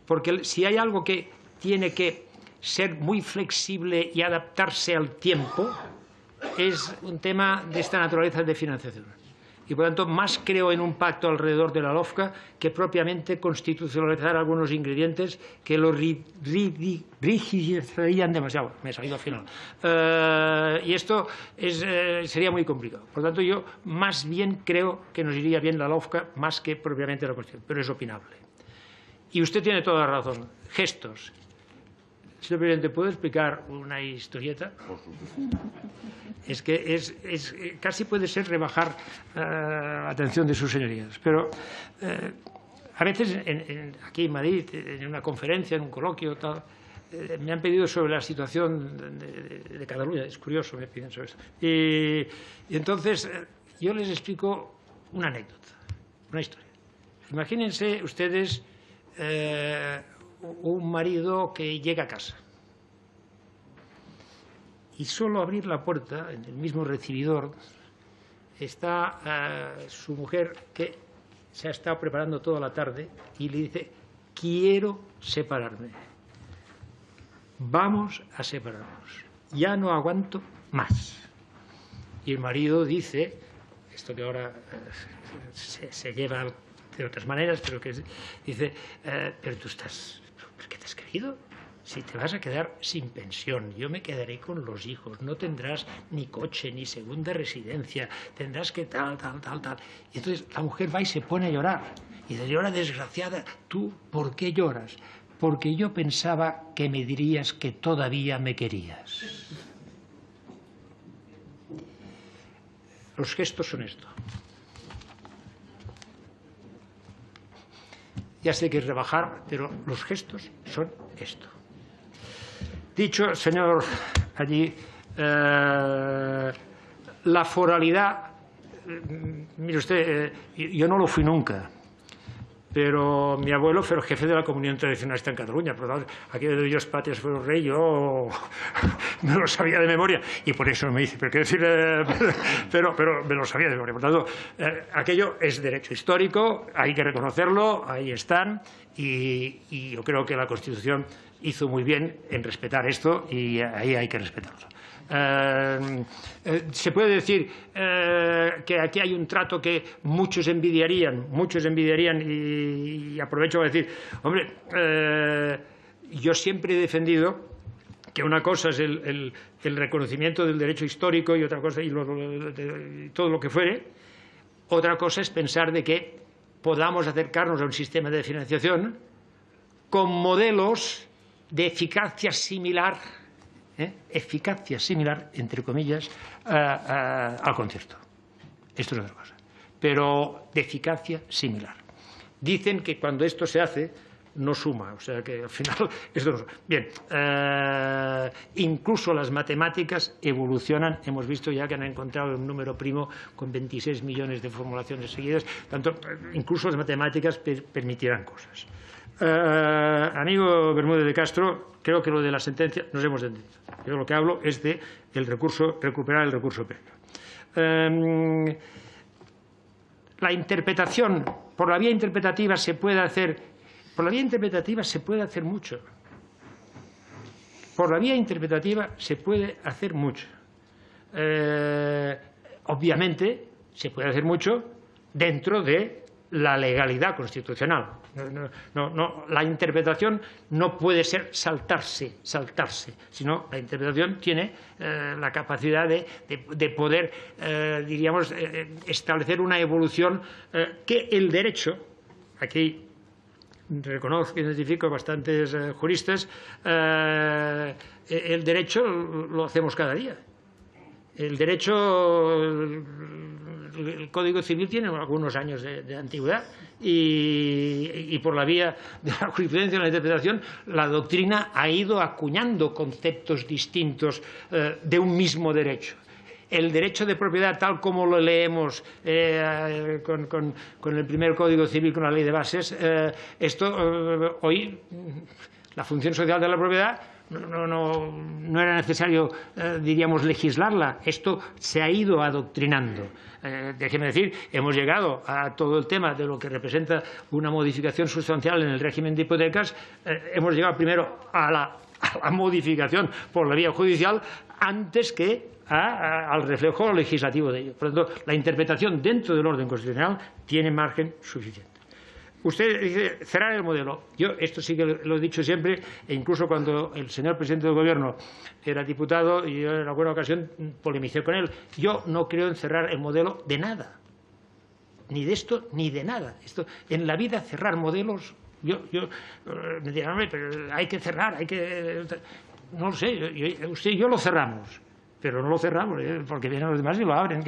Porque si hay algo que tiene que ser muy flexible y adaptarse al tiempo, es un tema de esta naturaleza de financiación. Y, por tanto, más creo en un pacto alrededor de la LOFCA que propiamente constitucionalizar algunos ingredientes que lo rigidizarían demasiado. Me he salido al final. Y esto sería muy complicado. Por lo tanto, yo más bien creo que nos iría bien la LOFCA más que propiamente la Constitución, pero es opinable. Y usted tiene toda la razón. Gestos. Señor presidente, ¿puedo explicar una historieta? Es que casi puede ser rebajar la atención de sus señorías. Pero a veces aquí en Madrid, en una conferencia, en un coloquio, tal, me han pedido sobre la situación de Cataluña. Es curioso, me piden sobre esto. Y entonces yo les explico una anécdota, una historia. Imagínense ustedes un marido que llega a casa y solo abrir la puerta, en el mismo recibidor, está su mujer que se ha estado preparando toda la tarde y le dice: quiero separarme. Vamos a separarnos. Ya no aguanto más. Y el marido dice, esto que ahora se lleva de otras maneras, pero que dice, pero tú estás, ¿por qué te has creído? Si te vas a quedar sin pensión, yo me quedaré con los hijos, no tendrás ni coche, ni segunda residencia, tendrás que tal. Y entonces la mujer va y se pone a llorar. Y dice, llora desgraciada, ¿tú por qué lloras? Porque yo pensaba que me dirías que todavía me querías. Los gestos son esto. Ya sé que es rebajar, pero los gestos son esto. Dicho, señor, allí, la foralidad, mire usted, yo no lo fui nunca, pero mi abuelo fue el jefe de la comunión tradicionalista en Cataluña, por lo tanto, aquello de Dios patria fuero rey, yo me lo sabía de memoria, y por eso me dice, pero quiero decir, pero me lo sabía de memoria, por lo tanto, aquello es derecho histórico, hay que reconocerlo, ahí están, y yo creo que la Constitución hizo muy bien en respetar esto y ahí hay que respetarlo. Se puede decir que aquí hay un trato que muchos envidiarían y aprovecho para decir, hombre, yo siempre he defendido que una cosa es el reconocimiento del derecho histórico y otra cosa y todo lo que fuere, otra cosa es pensar de que podamos acercarnos a un sistema de financiación con modelos de eficacia similar, entre comillas, al concierto. Esto es otra cosa. Pero de eficacia similar. Dicen que cuando esto se hace, no suma. O sea que al final esto no suma. Bien, incluso las matemáticas evolucionan. Hemos visto ya que han encontrado un número primo con 26 millones de formulaciones seguidas. Tanto, incluso las matemáticas permitirán cosas. Amigo Bermúdez de Castro, creo que lo de la sentencia nos hemos entendido. Yo lo que hablo es de el recurso, recuperar el recurso previo. La interpretación, por la vía interpretativa se puede hacer, por la vía interpretativa se puede hacer mucho. Por la vía interpretativa se puede hacer mucho. Obviamente se puede hacer mucho dentro de la legalidad constitucional. La interpretación no puede ser saltarse, sino la interpretación tiene la capacidad de poder, diríamos, establecer una evolución que el derecho, aquí reconozco que identifico bastantes juristas, el derecho lo hacemos cada día. El derecho, el Código Civil tiene algunos años de antigüedad y por la vía de la jurisprudencia y la interpretación, la doctrina ha ido acuñando conceptos distintos de un mismo derecho. El derecho de propiedad, tal como lo leemos con el primer Código Civil, con la Ley de Bases, hoy la función social de la propiedad no era necesario, diríamos, legislarla. Esto se ha ido adoctrinando. Déjeme decir, hemos llegado a todo el tema de lo que representa una modificación sustancial en el régimen de hipotecas. Hemos llegado primero a la modificación por la vía judicial antes que al reflejo legislativo de ello. Por lo tanto, la interpretación dentro del orden constitucional tiene margen suficiente. Usted dice cerrar el modelo. Yo esto sí que lo he dicho siempre, e incluso cuando el señor presidente del Gobierno era diputado, y yo en alguna ocasión polemicé con él, yo no creo en cerrar el modelo de nada. Ni de esto ni de nada. En la vida cerrar modelos, me dirán, hombre, pero hay que cerrar, no lo sé, usted y yo lo cerramos. Pero no lo cerramos, porque vienen los demás y lo abren.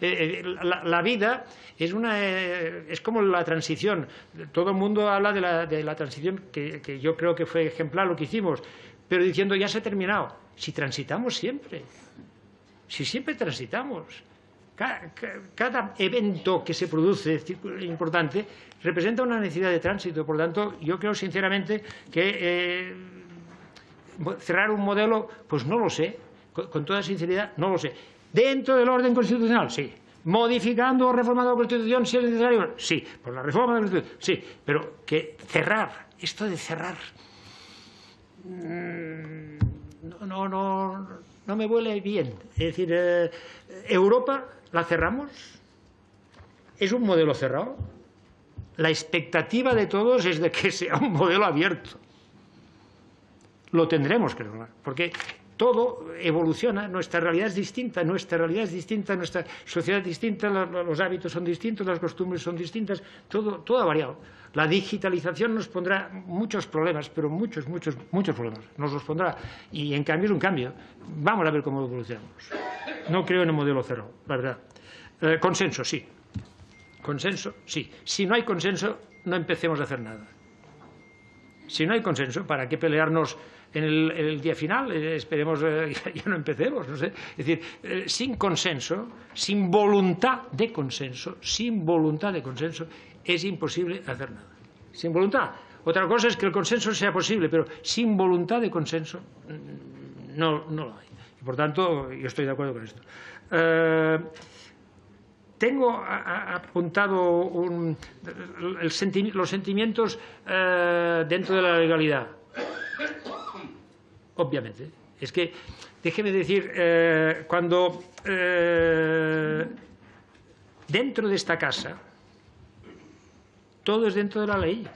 La vida es como la transición. Todo el mundo habla de la transición, que yo creo que fue ejemplar lo que hicimos, pero diciendo ya se ha terminado. Si transitamos siempre, si siempre transitamos. Cada evento que se produce importante representa una necesidad de tránsito. Por lo tanto, yo creo sinceramente que cerrar un modelo, pues no lo sé. Con toda sinceridad, no lo sé. ¿Dentro del orden constitucional? Sí. ¿Modificando o reformando la Constitución si es necesario? Sí. Por la reforma de la Constitución, sí. Pero que cerrar esto de cerrar no me huele bien. Es decir, Europa la cerramos, es un modelo cerrado. La expectativa de todos es de que sea un modelo abierto. Lo tendremos que lograr, porque todo evoluciona, nuestra realidad es distinta, nuestra sociedad es distinta, los hábitos son distintos, las costumbres son distintas, todo ha variado. La digitalización nos pondrá muchos problemas, pero muchos problemas, nos los pondrá. Y en cambio es un cambio. Vamos a ver cómo evolucionamos. No creo en el modelo cerrado, la verdad. Consenso, sí. Consenso, sí. Si no hay consenso, no empecemos a hacer nada. Si no hay consenso, ¿para qué pelearnos en el día final? Esperemos ya no empecemos, no sé. Es decir, sin consenso, sin voluntad de consenso, es imposible hacer nada. Sin voluntad. Otra cosa es que el consenso sea posible, pero sin voluntad de consenso no lo hay. Y por tanto, yo estoy de acuerdo con esto. Tengo apuntado los sentimientos dentro de la legalidad. Obviamente. Es que, déjeme decir, cuando dentro de esta casa, todo es dentro de la ley.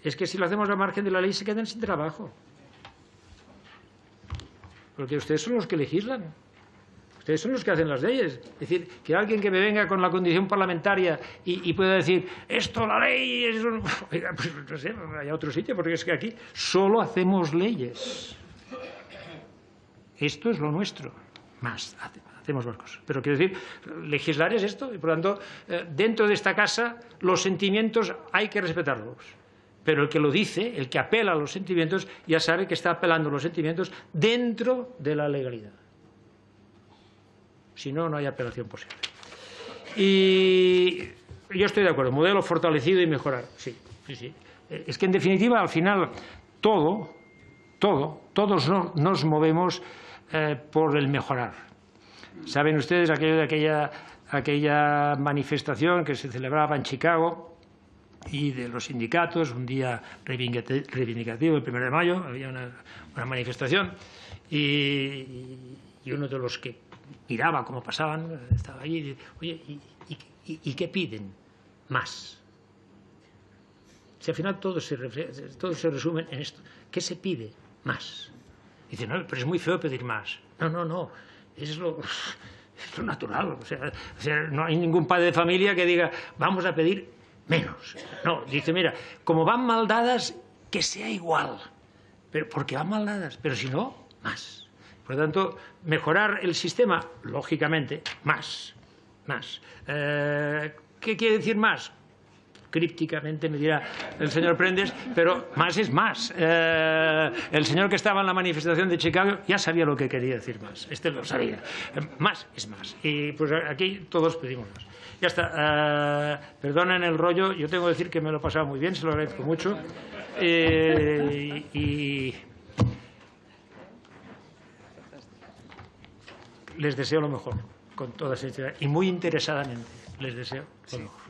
Es que si lo hacemos al margen de la ley se quedan sin trabajo. Porque ustedes son los que legislan. Ustedes son los que hacen las leyes. Es decir, que alguien que me venga con la condición parlamentaria y pueda decir, esto, la ley, es un... Oiga, pues no sé, vaya a otro sitio, porque es que aquí solo hacemos leyes. Esto es lo nuestro. Más, hacemos más cosas. Pero quiero decir, legislar es esto, y por lo tanto, dentro de esta casa, los sentimientos hay que respetarlos. Pero el que lo dice, el que apela a los sentimientos, ya sabe que está apelando a los sentimientos dentro de la legalidad. Si no, no hay apelación posible. Y yo estoy de acuerdo, modelo fortalecido y mejorar. Sí. Es que en definitiva, al final, todos nos movemos por el mejorar. Saben ustedes aquella manifestación que se celebraba en Chicago y de los sindicatos, un día reivindicativo, el 1 de mayo, había una manifestación y uno de los que miraba cómo pasaban, estaba allí y dice, oye, ¿y qué piden? Más. Si al final todo se resume en esto. ¿Qué se pide? Más. Dice, no, pero es muy feo pedir más. No. Es lo natural. O sea, no hay ningún padre de familia que diga, vamos a pedir menos. No, dice, mira, como van mal dadas, que sea igual. Pero porque van mal dadas, pero si no, más. Por lo tanto, mejorar el sistema, lógicamente, más. ¿Qué quiere decir más? Crípticamente me dirá el señor Prendes, pero más es más. El señor que estaba en la manifestación de Chicago ya sabía lo que quería decir más. Este lo sabía. Más es más. Y pues aquí todos pedimos más. Ya está. Perdonen el rollo. Yo tengo que decir que me lo he pasado muy bien, se lo agradezco mucho. Y les deseo lo mejor, con toda sinceridad. Y muy interesadamente les deseo lo mejor.